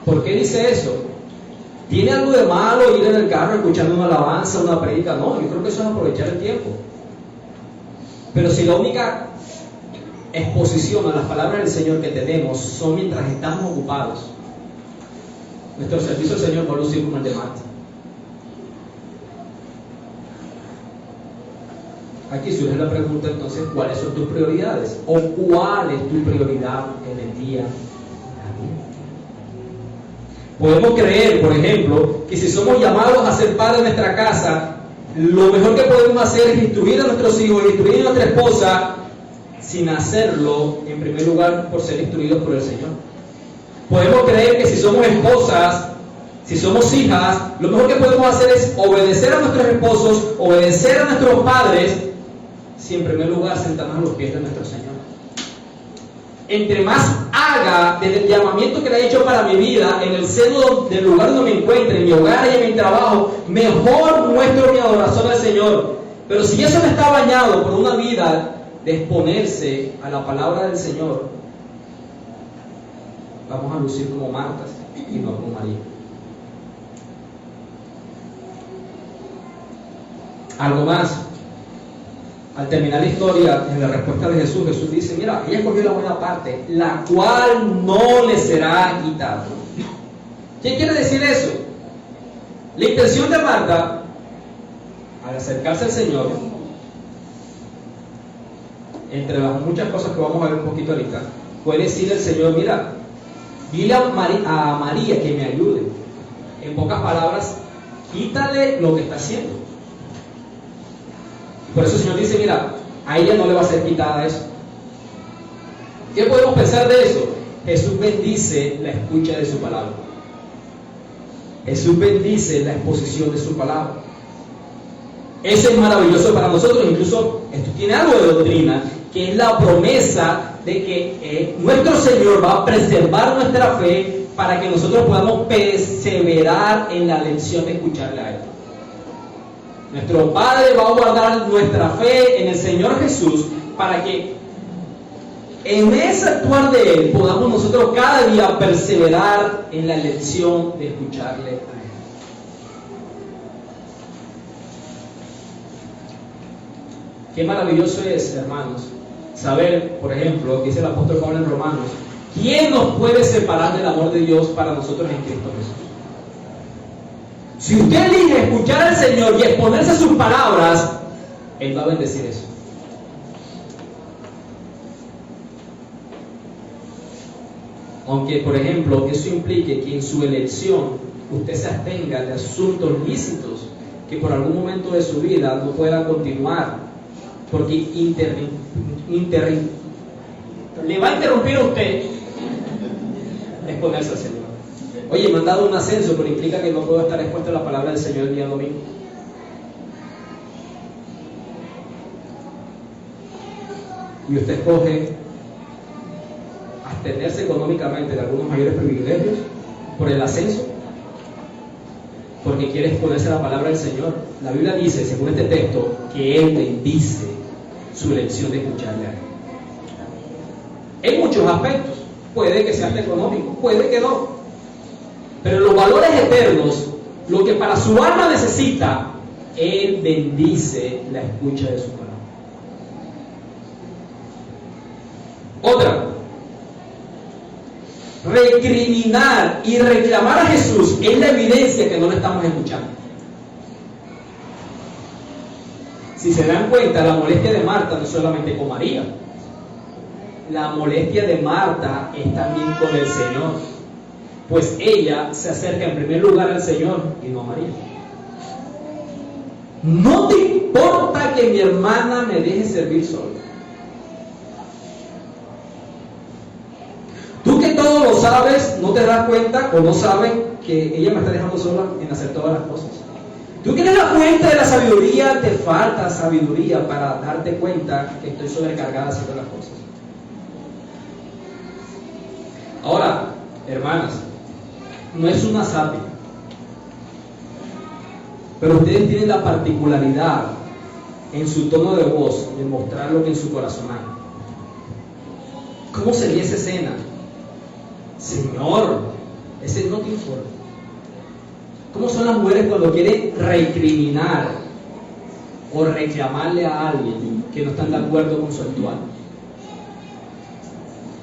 ¿Por qué dice eso? ¿Tiene algo de malo ir en el carro escuchando una alabanza, una predica? No, yo creo que eso es aprovechar el tiempo. Pero si la única exposición a las palabras del Señor que tenemos son mientras estamos ocupados, nuestro servicio al Señor va a lucir como el de Marta. Aquí surge la pregunta entonces, ¿cuáles son tus prioridades? ¿O cuál es tu prioridad en el día? Podemos creer, por ejemplo, que si somos llamados a ser padres de nuestra casa, lo mejor que podemos hacer es instruir a nuestros hijos, instruir a nuestra esposa, sin hacerlo, en primer lugar, por ser instruidos por el Señor. Podemos creer que si somos esposas, si somos hijas, lo mejor que podemos hacer es obedecer a nuestros esposos, obedecer a nuestros padres, si en primer lugar sentarnos a los pies de nuestro Señor. Entre más haga del llamamiento que le he hecho para mi vida, en el seno del lugar donde me encuentre, en mi hogar y en mi trabajo, mejor muestro mi adoración al Señor. Pero si eso no está bañado por una vida de exponerse a la palabra del Señor, vamos a lucir como Martas y no como María. Algo más. Al terminar la historia, en la respuesta de Jesús, Jesús dice, mira, ella escogió la buena parte, la cual no le será quitada. ¿Qué quiere decir eso? La intención de Marta, al acercarse al Señor, entre las muchas cosas que vamos a ver un poquito ahorita, fue decirle al Señor, mira, dile a María que me ayude. En pocas palabras, quítale lo que está haciendo. Por eso el Señor dice, mira, a ella no le va a ser quitada eso. ¿Qué podemos pensar de eso? Jesús bendice la escucha de su palabra. Jesús bendice la exposición de su palabra. Eso es maravilloso para nosotros. Incluso esto tiene algo de doctrina, que es la promesa de que nuestro Señor va a preservar nuestra fe para que nosotros podamos perseverar en la lección de escucharle a Él. Nuestro Padre va a guardar nuestra fe en el Señor Jesús para que en ese actuar de Él podamos nosotros cada día perseverar en la lección de escucharle a Él. Qué maravilloso es, hermanos, saber, por ejemplo, dice el apóstol Pablo en Romanos, ¿quién nos puede separar del amor de Dios para nosotros en Cristo Jesús? Si usted elige escuchar al Señor y exponerse a sus palabras, Él va a bendecir eso. Aunque, por ejemplo, eso implique que en su elección usted se abstenga de asuntos lícitos que por algún momento de su vida no pueda continuar, porque le va a interrumpir a usted exponerse al Señor. Oye, me han dado un ascenso, pero implica que no puedo estar expuesto a la palabra del Señor el día domingo. Y usted escoge abstenerse económicamente de algunos mayores privilegios por el ascenso, porque quiere exponerse a la palabra del Señor. La Biblia dice, según este texto, que Él bendice su elección de escucharle a Él. En muchos aspectos, puede que sea económico, puede que no. Pero los valores eternos, lo que para su alma necesita, Él bendice la escucha de su palabra. Otra, recriminar y reclamar a Jesús es la evidencia que no lo estamos escuchando. Si se dan cuenta, la molestia de Marta no es solamente con María. La molestia de Marta es también con el Señor. Pues ella se acerca en primer lugar al Señor y no a María. No te importa deja que mi hermana me deje servir sola. Tú que todo lo sabes, no te das cuenta o no sabes que ella me está dejando sola en hacer todas las cosas. Tú que eres la fuente de la sabiduría, te falta sabiduría para darte cuenta que estoy sobrecargada haciendo las cosas. Ahora, hermanas, no es una sátira, pero ustedes tienen la particularidad en su tono de voz de mostrar lo que en su corazón hay. ¿Cómo sería esa escena? Señor, ese no te informa. ¿Cómo son las mujeres cuando quieren recriminar o reclamarle a alguien que no están de acuerdo con su actuar?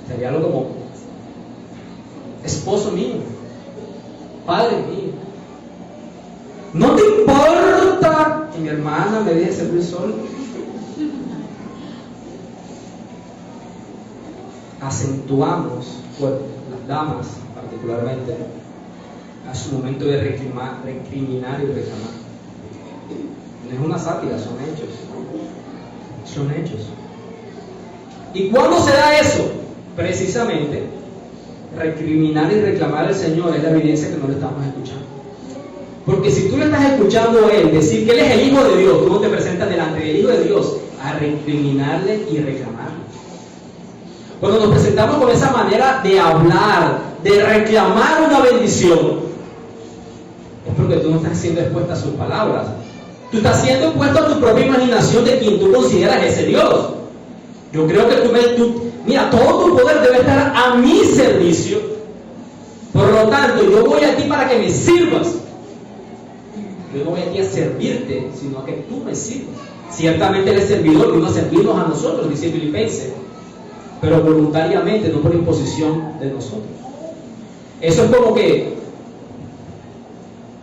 Sería algo como: esposo mío, padre mío, ¿no te importa que mi hermana me deje servir sola? Acentuamos, pues, las damas particularmente, a su momento de recriminar y reclamar. No es una sátira, son hechos. Son hechos. ¿Y cuándo se da eso? Precisamente, recriminar y reclamar al Señor es la evidencia que no lo estamos escuchando. Porque si tú le estás escuchando a Él decir que Él es el Hijo de Dios, tú no te presentas delante del Hijo de Dios a recriminarle y reclamarle. Cuando nos presentamos con esa manera de hablar, de reclamar una bendición, es porque tú no estás siendo expuesta a sus palabras. Tú estás siendo expuesto a tu propia imaginación de quien tú consideras ese Dios. Yo creo que mira, todo tu poder debe estar a mi servicio. Por lo tanto, yo voy a ti para que me sirvas. Yo no voy a ti a servirte, sino a que tú me sirvas. Ciertamente Él es servidor, vino a servirnos a nosotros, dice Filipenses, pero voluntariamente, no por imposición de nosotros. Eso es como que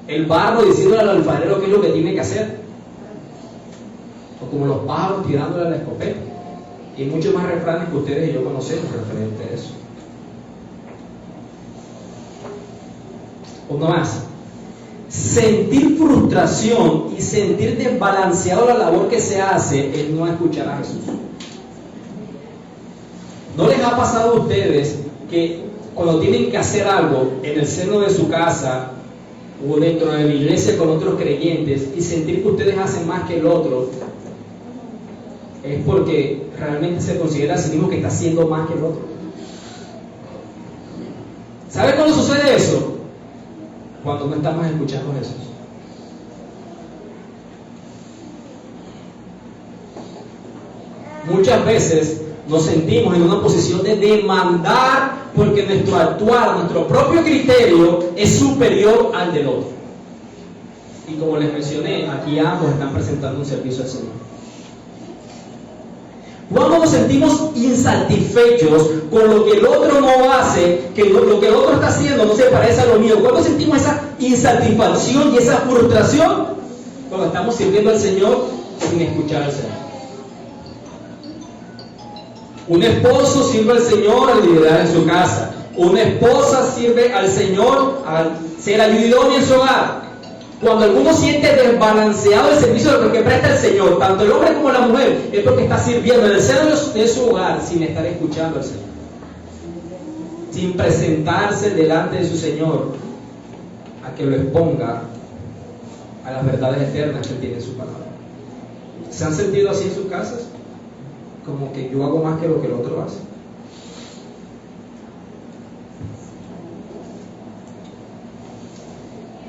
el barro diciéndole al alfarero qué es lo que tiene que hacer, o como los pájaros tirándole a la escopeta. Y hay muchos más refranes que ustedes y yo conocemos referente a eso. Uno más: sentir frustración y sentir desbalanceado la labor que se hace es no escuchar a Jesús. ¿No les ha pasado a ustedes que cuando tienen que hacer algo en el seno de su casa o dentro de la iglesia con otros creyentes y sentir que ustedes hacen más que el otro, es porque realmente se considera a sí mismo que está haciendo más que el otro? ¿Sabe cuándo sucede eso? Cuando no estamos escuchando a Jesús. Muchas veces nos sentimos en una posición de demandar porque nuestro actuar, nuestro propio criterio es superior al del otro. Y como les mencioné, aquí ambos están presentando un servicio al Señor. Cuando nos sentimos insatisfechos con lo que el otro no hace, que lo que el otro está haciendo no se parece a lo mío, cuando sentimos esa insatisfacción y esa frustración, cuando estamos sirviendo al Señor sin escuchar al Señor. Un esposo sirve al Señor al liderar en su casa. Una esposa sirve al Señor al ser ayudadora en su hogar. Cuando alguno siente desbalanceado el servicio que presta el Señor, tanto el hombre como la mujer, es porque está sirviendo en el seno de su hogar sin estar escuchando al Señor, sin presentarse delante de su Señor a que lo exponga a las verdades eternas que Él tiene en su palabra. ¿Se han sentido así en sus casas? Como que yo hago más que lo que el otro hace.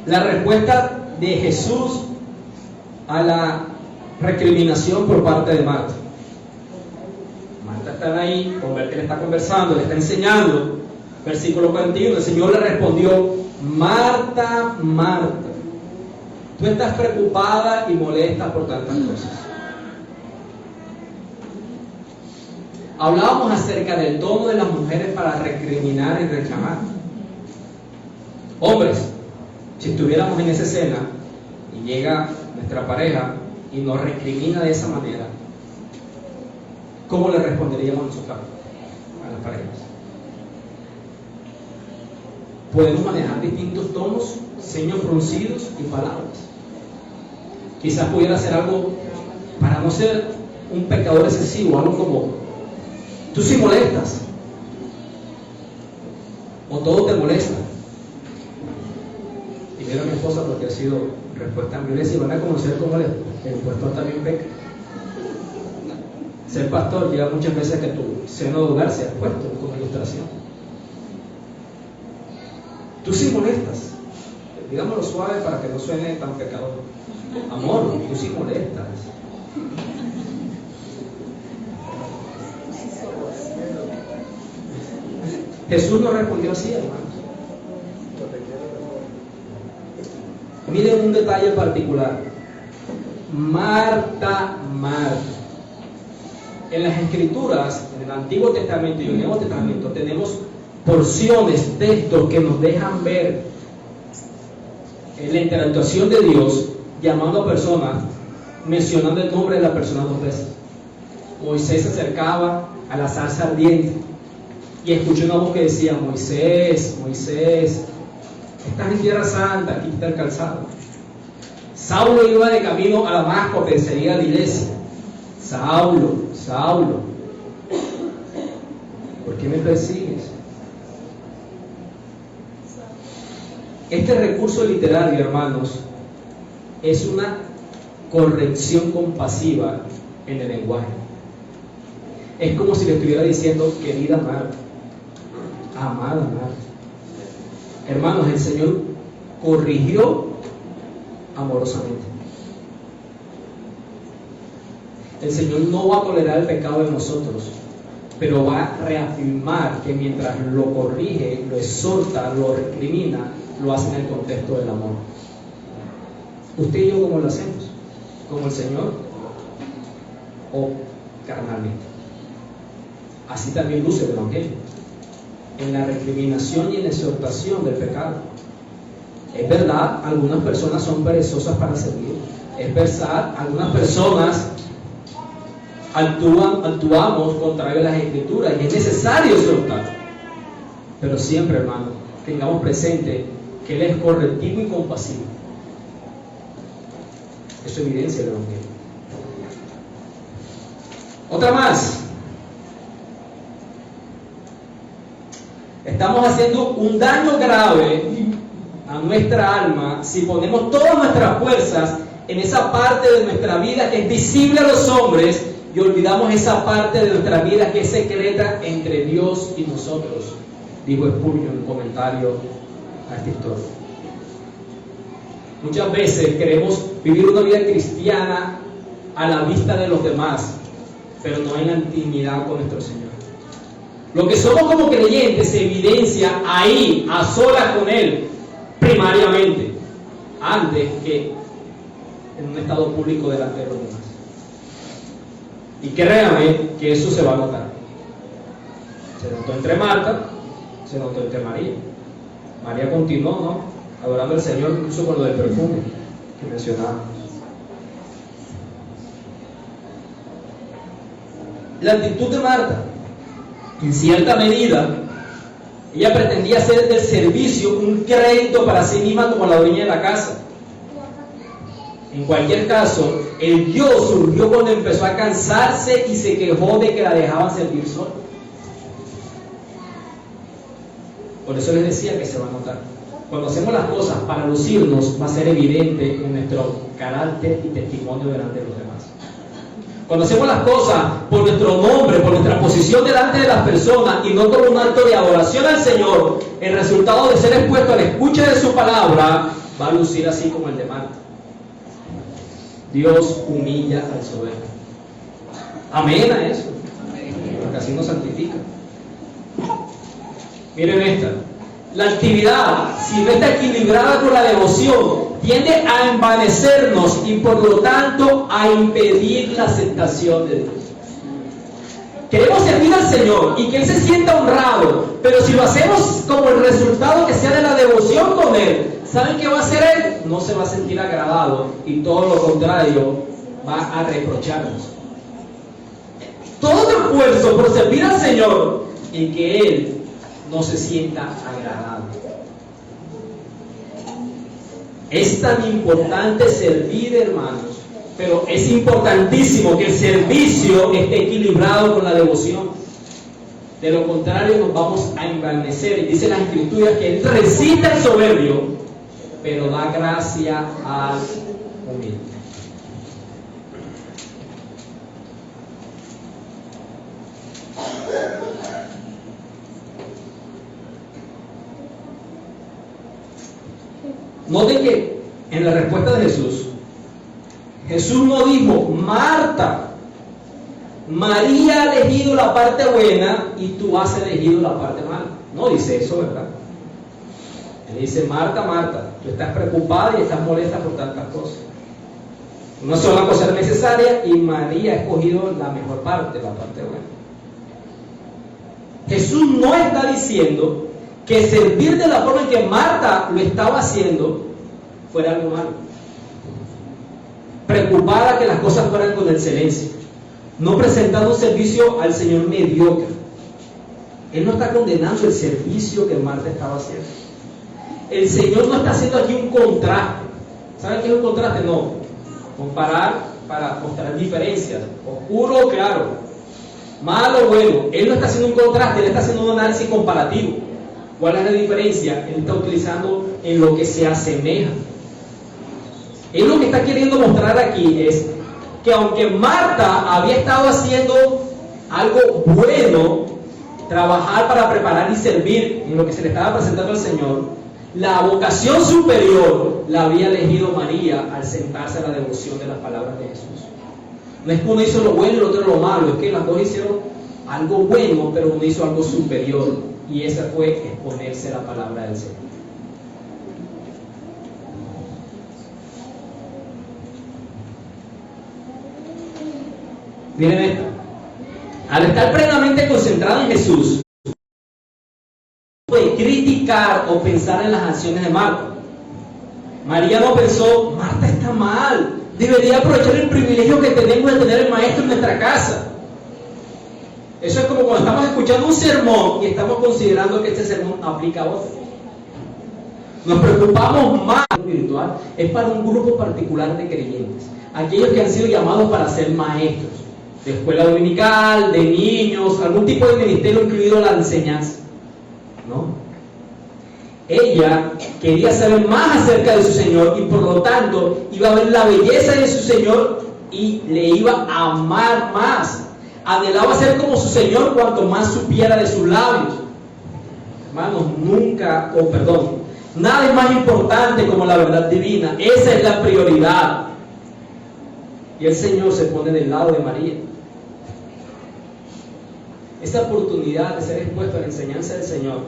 La respuesta de Jesús a la recriminación por parte de Marta. Marta está ahí, él está conversando, le está enseñando. Versículo 41, el Señor le respondió: Marta, Marta, tú estás preocupada y molesta por tantas cosas. Hablábamos acerca del tono de las mujeres para recriminar y reclamar. Hombres, si estuviéramos en esa escena y llega nuestra pareja y nos recrimina de esa manera, ¿cómo le responderíamos nosotros a las parejas? Podemos manejar distintos tonos, ceños fruncidos y palabras. Quizás pudiera ser algo para para no ser un pecador excesivo, algo como, tú sí molestas, o todo te molesta. Y mira a mi esposa porque ha sido respuesta a mi iglesia y van a conocer cómo el pastor también peca. Ser pastor lleva muchas veces a que tu seno de hogar sea puesto como ilustración. Tú sí molestas, digámoslo suave para que no suene tan pecador. Amor, tú sí molestas. Jesús no respondió así, hermanos. Miren un detalle particular. Marta, Marta. En las Escrituras, en el Antiguo Testamento y en el Nuevo Testamento, tenemos porciones, textos que nos dejan ver la interactuación de Dios llamando a personas, mencionando el nombre de la persona 2 veces. Moisés se acercaba a la zarza ardiente y escuchó una voz que decía: Moisés, Moisés, estás en tierra santa, aquí está el calzado. Saulo iba de camino a Damasco a perseguir a la iglesia. Saulo, Saulo, ¿por qué me persigues? Este recurso literario, hermanos, es una corrección compasiva en el lenguaje. Es como si le estuviera diciendo: querida Marta, amada Marta. Hermanos, el Señor corrigió amorosamente. El Señor no va a tolerar el pecado de nosotros, pero va a reafirmar que mientras lo corrige, lo exhorta, lo recrimina, lo hace en el contexto del amor. ¿Usted y yo cómo lo hacemos? ¿Como el Señor o carnalmente? Así también luce el Evangelio, en la recriminación y en la exhortación del pecado. Es verdad, algunas personas son perezosas para servir. Es verdad, algunas personas actuamos contrario a las Escrituras y es necesario exhortar. Pero siempre, hermano, tengamos presente que Él es correctivo y compasivo. Eso evidencia el Evangelio. Otra más. Estamos haciendo un daño grave a nuestra alma si ponemos todas nuestras fuerzas en esa parte de nuestra vida que es visible a los hombres y olvidamos esa parte de nuestra vida que es secreta entre Dios y nosotros, dijo Spurgeon en un comentario a esta historia. Muchas veces queremos vivir una vida cristiana a la vista de los demás, pero no en la intimidad con nuestro Señor. Lo que somos como creyentes se evidencia ahí, a solas con Él, primariamente, antes que en un estado público delante de los demás. Y créanme que eso se va a notar. Se notó entre Marta, se notó entre María. María continuó, ¿no?, adorando al Señor, incluso con lo del perfume que mencionábamos. La actitud de Marta, en cierta medida, ella pretendía hacer del servicio un crédito para sí misma como la dueña de la casa. En cualquier caso, el yo surgió cuando empezó a cansarse y se quejó de que la dejaban servir sola. Por eso les decía que se va a notar. Cuando hacemos las cosas para lucirnos, va a ser evidente en nuestro carácter y testimonio delante de los demás. Cuando hacemos las cosas por nuestro nombre, por nuestra posición delante de las personas y no como un acto de adoración al Señor, el resultado de ser expuesto a la escucha de su palabra va a lucir así como el de Marta. Dios humilla al soberbio. Amén a eso, porque así nos santifica. Miren esta. La actividad, si no está equilibrada con la devoción, tiende a envanecernos y por lo tanto a impedir la aceptación de Dios. Queremos servir al Señor y que Él se sienta honrado, pero si lo hacemos como el resultado que sea de la devoción con Él, ¿saben qué va a hacer Él? No se va a sentir agradado y todo lo contrario, va a reprocharnos. Todo esfuerzo por servir al Señor y que Él no se sienta agradado. Es tan importante servir, hermanos, Pero es importantísimo que el servicio esté equilibrado con la devoción. De lo contrario, nos vamos a envanecer. Y dice las Escrituras que Él resiste al soberbio, pero da gracia al humilde. Noten que en la respuesta de Jesús no dijo: Marta, María ha elegido la parte buena y tú has elegido la parte mala. No dice eso, ¿verdad? Él dice: Marta, Marta, tú estás preocupada y estás molesta por tantas cosas. Una sola cosa es necesaria y María ha escogido la mejor parte, la parte buena. Jesús no está diciendo que servir de la forma en que Marta lo estaba haciendo fuera algo malo. Preocupada que las cosas fueran con excelencia, no presentando un servicio al Señor mediocre. Él no está condenando el servicio que Marta estaba haciendo. El Señor no está haciendo aquí un contraste. ¿Saben qué es un contraste? No. Comparar para mostrar diferencias. Oscuro o claro. Malo o bueno. Él no está haciendo un contraste, Él está haciendo un análisis comparativo. ¿Cuál es la diferencia? Él está utilizando en lo que se asemeja. Él lo que está queriendo mostrar aquí es que aunque Marta había estado haciendo algo bueno, trabajar para preparar y servir en lo que se le estaba presentando al Señor, la vocación superior la había elegido María al sentarse a la devoción de las palabras de Jesús. No es que uno hizo lo bueno y el otro lo malo, es que las dos hicieron algo bueno, pero uno hizo algo superior, y esa fue exponerse a la palabra del Señor. Miren esto: al estar plenamente concentrado en Jesús, no puede criticar o pensar en las acciones de Marta. María no pensó: Marta está mal, debería aprovechar el privilegio que tenemos de tener el maestro en nuestra casa. Eso es como cuando estamos escuchando un sermón y estamos considerando que este sermón aplica a otro. Nos preocupamos más. Espiritual es para un grupo particular de creyentes, aquellos que han sido llamados para ser maestros de escuela dominical, de niños, algún tipo de ministerio incluido la enseñanza, ¿no? Ella quería saber más acerca de su Señor y por lo tanto iba a ver la belleza de su Señor y le iba a amar más. Anhelaba ser como su Señor cuanto más supiera de sus labios. Hermanos, nada es más importante como la verdad divina. Esa es la prioridad. Y el Señor se pone del lado de María. Esta oportunidad de ser expuesto a la enseñanza del Señor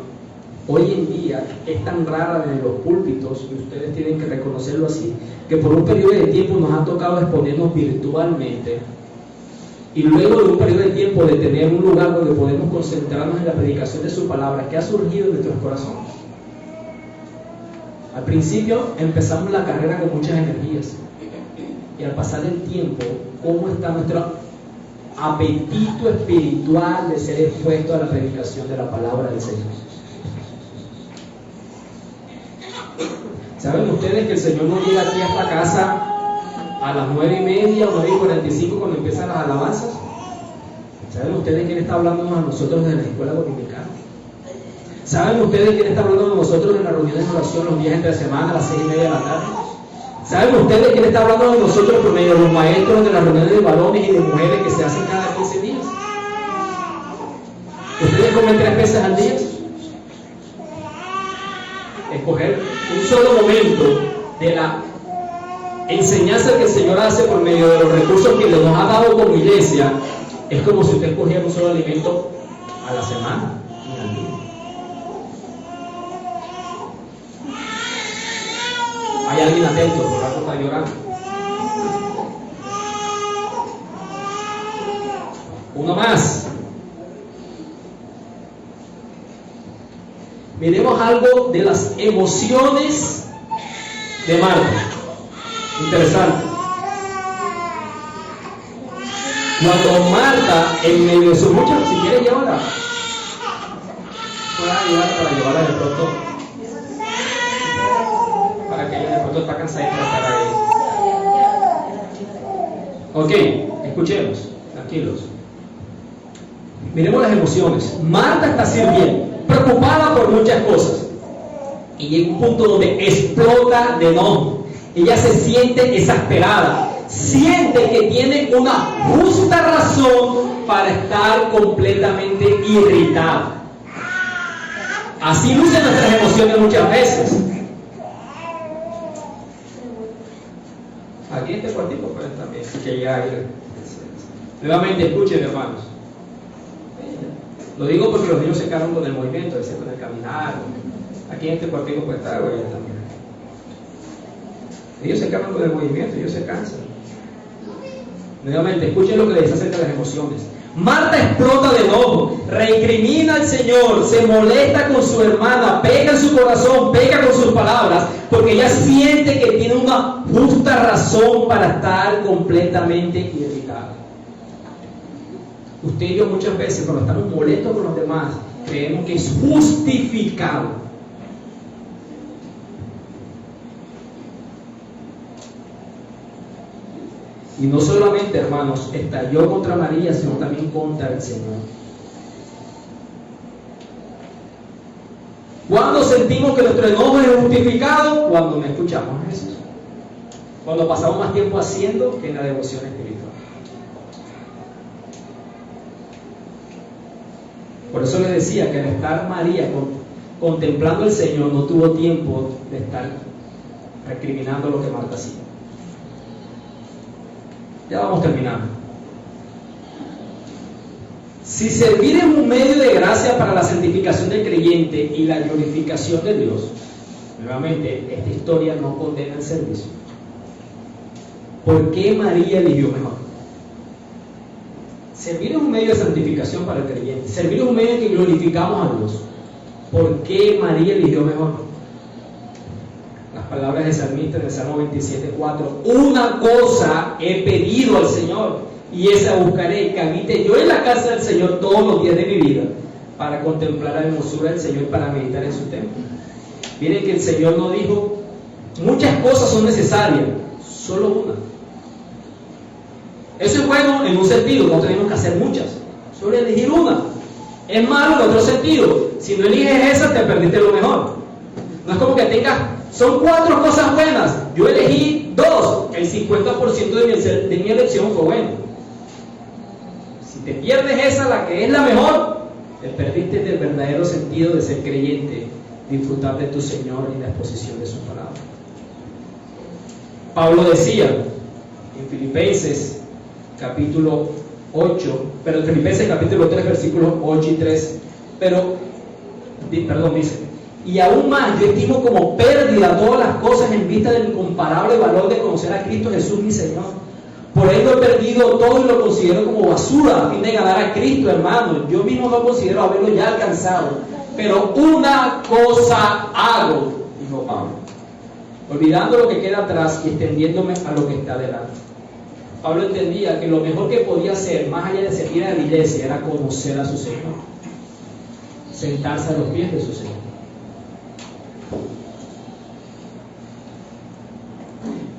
hoy en día es tan rara en los púlpitos, y ustedes tienen que reconocerlo así, que por un periodo de tiempo nos ha tocado exponernos virtualmente, y luego de un periodo de tiempo de tener un lugar donde podemos concentrarnos en la predicación de su palabra, que ha surgido en nuestros corazones. Al principio empezamos la carrera con muchas energías, y al pasar el tiempo, ¿cómo está nuestro apetito espiritual de ser expuesto a la predicación de la palabra del Señor? ¿Saben ustedes que el Señor no llega aquí a esta casa a las 9:30 o 9:45 cuando empiezan las alabanzas? ¿Saben ustedes quién está hablándonos a nosotros desde la escuela dominical? ¿Saben ustedes quién está hablando a nosotros en las reuniones de oración los días entre semana a las 6:30 de la tarde? ¿Saben ustedes quién está hablando de nosotros por medio de los maestros de las reuniones de varones y de mujeres que se hacen cada 15 días? ¿Ustedes comen 3 veces al día? Escoger un solo momento de la enseñanza que el Señor hace por medio de los recursos que nos ha dado como iglesia es como si usted escogiera un solo alimento a la semana y al día. Hay alguien atento, por rato está llorando. Uno más. Miremos algo de las emociones de Marta. Interesante. Cuando Marta, en medio de su lucha, si quiere llevarla, pueda ayudarla para llevarla de pronto, para que ella de pronto está cansada de estar ahí. Ok, escuchemos, tranquilos. Miremos las emociones. Marta está sirviendo, preocupada por muchas cosas. Y llega un punto donde explota de enojo. Ella se siente exasperada. Siente que tiene una justa razón para estar completamente irritada. Así lucen nuestras emociones muchas veces. Aquí en este cuartito pueden también, que ya nuevamente escuchen, hermanos. Lo digo porque los niños se cargan con el movimiento, a veces con el caminar. Aquí en este cuartito puede estar, güey, también. Ellos se cargan con el movimiento, ellos se cansan. Nuevamente, escuchen lo que les dice acerca de las emociones. Marta explota de enojo, recrimina al Señor, se molesta con su hermana, pega en su corazón, pega con sus palabras, porque ella siente que tiene una justa razón para estar completamente irritada. Usted y yo muchas veces, cuando estamos molestos con los demás, creemos que es justificado. Y no solamente, hermanos, estalló contra María, sino también contra el Señor. ¿Cuándo sentimos que nuestro enojo es justificado? Cuando no escuchamos a Jesús. Cuando pasamos más tiempo haciendo que en la devoción espiritual. Por eso les decía que al estar María contemplando al Señor, no tuvo tiempo de estar recriminando lo que Marta hacía. Ya vamos terminando. Si servir es un medio de gracia para la santificación del creyente y la glorificación de Dios, nuevamente, esta historia no condena el servicio. ¿Por qué María eligió mejor? Servir es un medio de santificación para el creyente. Servir es un medio en que glorificamos a Dios. ¿Por qué María eligió mejor? Las palabras del salmista en el Salmo 27:4: una cosa he pedido al Señor, y esa buscaré, que habite yo en la casa del Señor todos los días de mi vida, para contemplar la hermosura del Señor, para meditar en su templo. Miren que el Señor no dijo, muchas cosas son necesarias, solo una. Eso es bueno en un sentido, no tenemos que hacer muchas, solo elegir una. Es malo en otro sentido, si no eliges esa, te perdiste lo mejor. No es como que tengas, son 4 cosas buenas, yo elegí 2, el 50% de mi elección fue bueno. Si te pierdes esa, la que es la mejor, te perdiste del verdadero sentido de ser creyente, disfrutar de tu Señor y la exposición de su palabra. Pablo decía en Filipenses capítulo 3, versículos 8 y 3, dice: y aún más yo estimo como pérdida todas las cosas en vista del incomparable valor de conocer a Cristo Jesús mi Señor. Por él lo he perdido todo y lo considero como basura a fin de ganar a Cristo, hermano. Yo mismo no considero haberlo ya alcanzado, pero una cosa hago, dijo Pablo, olvidando lo que queda atrás y extendiéndome a lo que está delante. Pablo entendía que lo mejor que podía hacer, más allá de servir a la iglesia, era conocer a su Señor, sentarse a los pies de su Señor.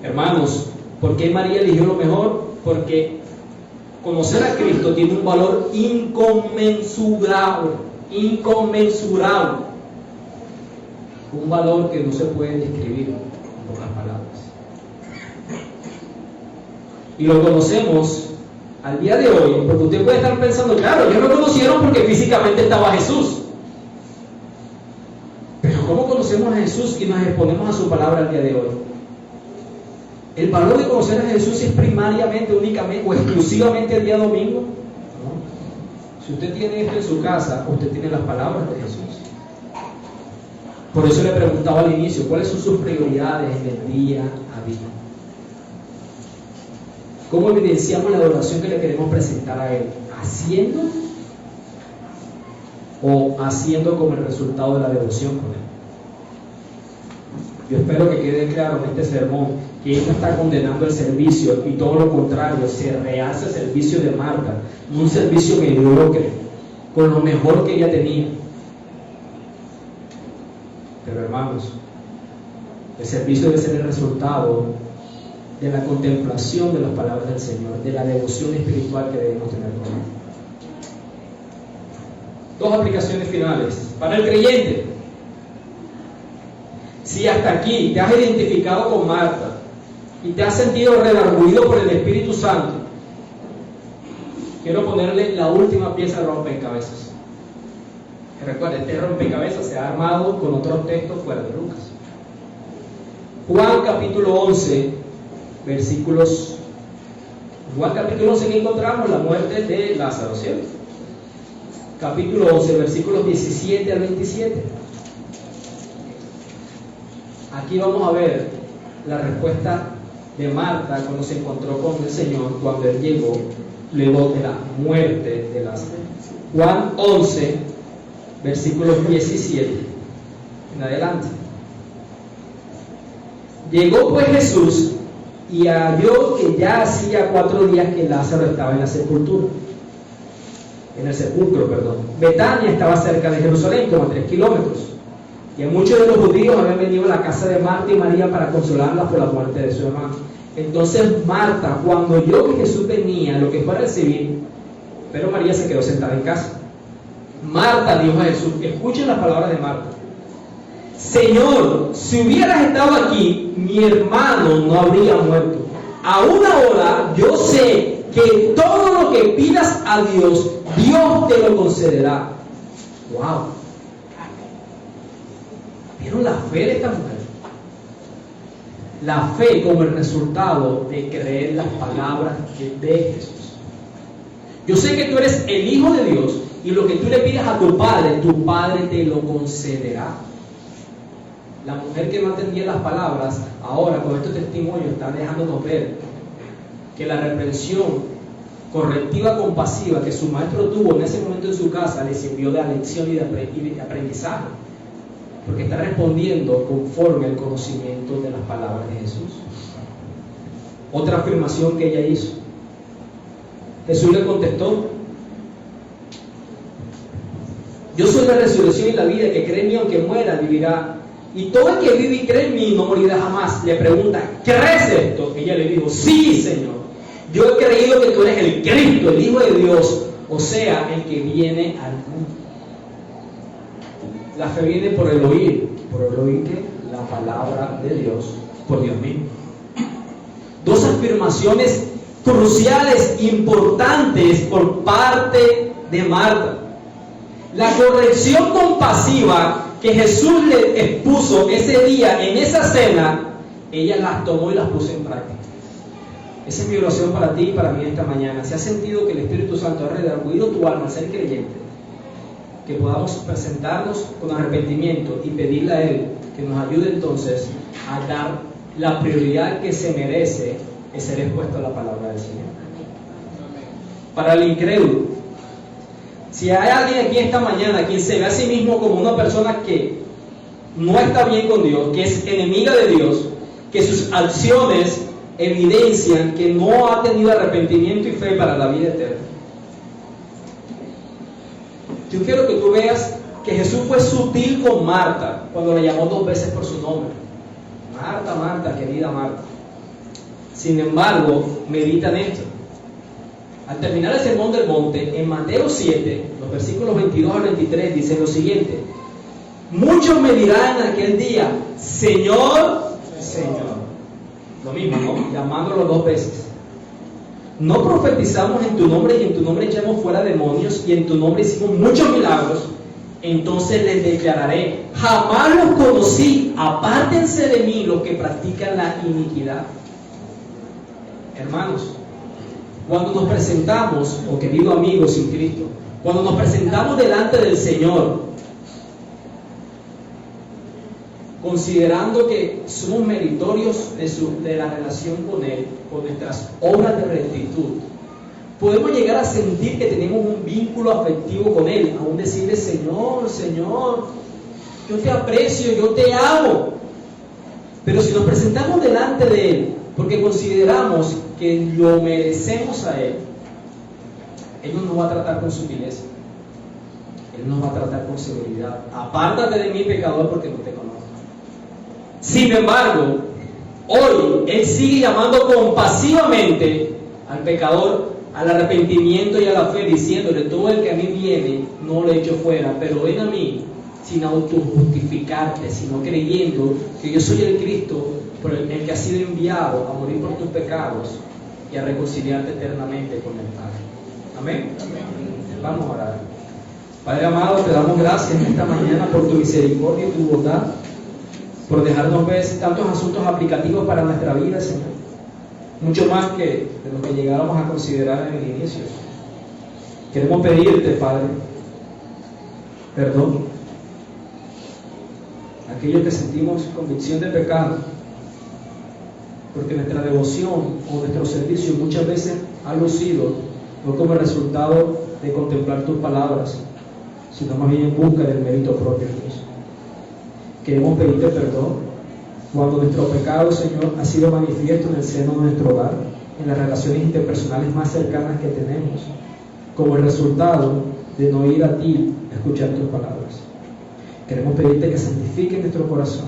Hermanos, ¿por qué María eligió lo mejor? Porque conocer a Cristo tiene un valor inconmensurable, un valor que no se puede describir con pocas palabras. Y lo conocemos al día de hoy, porque usted puede estar pensando, claro, ellos lo conocieron porque físicamente estaba Jesús. Pero ¿cómo conocemos a Jesús y nos exponemos a su palabra al día de hoy? ¿El valor de conocer a Jesús es primariamente, únicamente o exclusivamente el día domingo? No. Si usted tiene esto en su casa, usted tiene las palabras de Jesús. Por eso le preguntaba al inicio, ¿cuáles son sus prioridades en el día a día? ¿Cómo evidenciamos la adoración que le queremos presentar a Él? ¿Haciendo o haciendo como el resultado de la devoción con Él? Yo espero que quede claro en este sermón que Él no está condenando el servicio, y todo lo contrario, se realza el servicio de Marta, no un servicio mediocre, con lo mejor que ella tenía. Pero hermanos, el servicio debe ser el resultado de la contemplación de las palabras del Señor, de la devoción espiritual que debemos tener con Él. Dos aplicaciones finales. Para el creyente, si hasta aquí te has identificado con Marta y te has sentido redarguido por el Espíritu Santo, quiero ponerle la última pieza de rompecabezas. Recuerda, este rompecabezas se ha armado con otros textos fuera de Lucas. Juan capítulo 11, versículos. Juan capítulo 11 que encontramos la muerte de Lázaro, ¿cierto? Capítulo 11, versículos 17 al 27. Aquí vamos a ver la respuesta de Marta cuando se encontró con el Señor, cuando Él llegó luego de la muerte de Lázaro. Juan 11, versículos 17 en adelante. Llegó pues Jesús y halló que ya hacía 4 días que Lázaro estaba en la sepultura. En el sepulcro, perdón. Betania estaba cerca de Jerusalén, como a 3 kilómetros. Y muchos de los judíos habían venido a la casa de Marta y María para consolarlas por la muerte de su hermano. Entonces Marta, cuando oyó que Jesús venía, lo que fue a recibir, pero María se quedó sentada en casa. Marta dijo a Jesús, escuchen las palabras de Marta: Señor, si hubieras estado aquí, mi hermano no habría muerto. Aún ahora yo sé que todo lo que pidas a Dios, Dios te lo concederá. ¡Wow! ¿Vieron la fe de esta mujer? La fe como el resultado de creer las palabras de Jesús. Yo sé que tú eres el Hijo de Dios y lo que tú le pidas a tu Padre te lo concederá. La mujer que no entendía las palabras, ahora con estos testimonios está dejándonos ver que la reprensión correctiva compasiva que su maestro tuvo en ese momento en su casa le sirvió de lección y de aprendizaje, porque está respondiendo conforme al conocimiento de las palabras de Jesús. Otra afirmación que ella hizo, Jesús le contestó: yo soy la resurrección y la vida, el que cree en mí aunque muera vivirá, y todo el que vive y cree en mí no morirá jamás. Le pregunta: ¿crees esto? Ella le dijo: sí, Señor, yo he creído que tú eres el Cristo, el Hijo de Dios, o sea, el que viene al mundo. La fe viene por el oír que la palabra de Dios, por Dios mismo. Dos afirmaciones cruciales, importantes por parte de Marta. La corrección compasiva que Jesús le expuso ese día en esa cena, ella las tomó y las puso en práctica. Esa es mi oración para ti y para mí esta mañana. Si has sentido que el Espíritu Santo ha redarguido tu alma al ser creyente, que podamos presentarnos con arrepentimiento y pedirle a Él que nos ayude entonces a dar la prioridad que se merece de ser expuesto a la palabra del Señor. Para el incrédulo, si hay alguien aquí esta mañana quien se ve a sí mismo como una persona que no está bien con Dios, que es enemiga de Dios, que sus acciones evidencian que no ha tenido arrepentimiento y fe para la vida eterna, yo quiero que tú veas que Jesús fue sutil con Marta cuando la llamó 2 veces por su nombre. Marta, Marta, querida Marta. Sin embargo, medita en esto. Al terminar el sermón del monte, en Mateo 7, los versículos 22 al 23, dice lo siguiente: muchos me dirán en aquel día: Señor, Señor. Lo mismo, ¿no? Llamándolo 2 veces. No profetizamos en tu nombre y en tu nombre echamos fuera demonios y en tu nombre hicimos muchos milagros. Entonces les declararé: jamás los conocí, apártense de mí los que practican la iniquidad. Hermanos, cuando nos presentamos, o querido amigo sin Cristo, cuando nos presentamos delante del Señor, considerando que somos meritorios de la relación con Él, con nuestras obras de rectitud, podemos llegar a sentir que tenemos un vínculo afectivo con Él, aún decirle: Señor, Señor, yo te aprecio, yo te amo. Pero si nos presentamos delante de Él porque consideramos que lo merecemos a Él, Él no nos va a tratar con sutileza, Él nos va a tratar con severidad. Apártate de mí, pecador, porque no te conozco. Sin embargo, Hoy Él sigue llamando compasivamente al pecador al arrepentimiento y a la fe, diciéndole: todo el que a mí viene no lo echo fuera, pero ven a mí, sin autojustificarte, sino creyendo que yo soy el Cristo por el que ha sido enviado a morir por tus pecados y a reconciliarte eternamente con el Padre. Amén. Vamos a orar. Padre amado, te damos gracias en esta mañana por tu misericordia y tu bondad, por dejarnos ver tantos asuntos aplicativos para nuestra vida, Señor, mucho más que de lo que llegáramos a considerar en el inicio. Queremos pedirte, Padre, perdón. Aquellos que sentimos convicción de pecado, porque nuestra devoción o nuestro servicio muchas veces ha lucido no como el resultado de contemplar tus palabras, sino más bien en busca del mérito propio, Dios. Queremos pedirte perdón cuando nuestro pecado, Señor, ha sido manifiesto en el seno de nuestro hogar, en las relaciones interpersonales más cercanas que tenemos, como el resultado de no ir a ti a escuchar tus palabras. Queremos pedirte que santifique nuestro corazón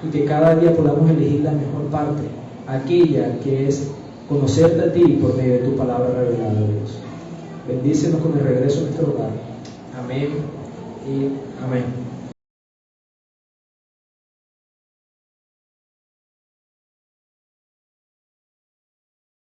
y que cada día podamos elegir la mejor parte, aquella que es conocerte a ti por medio de tu palabra revelada, Dios. Bendícenos con el regreso a nuestro hogar. Amén y amén.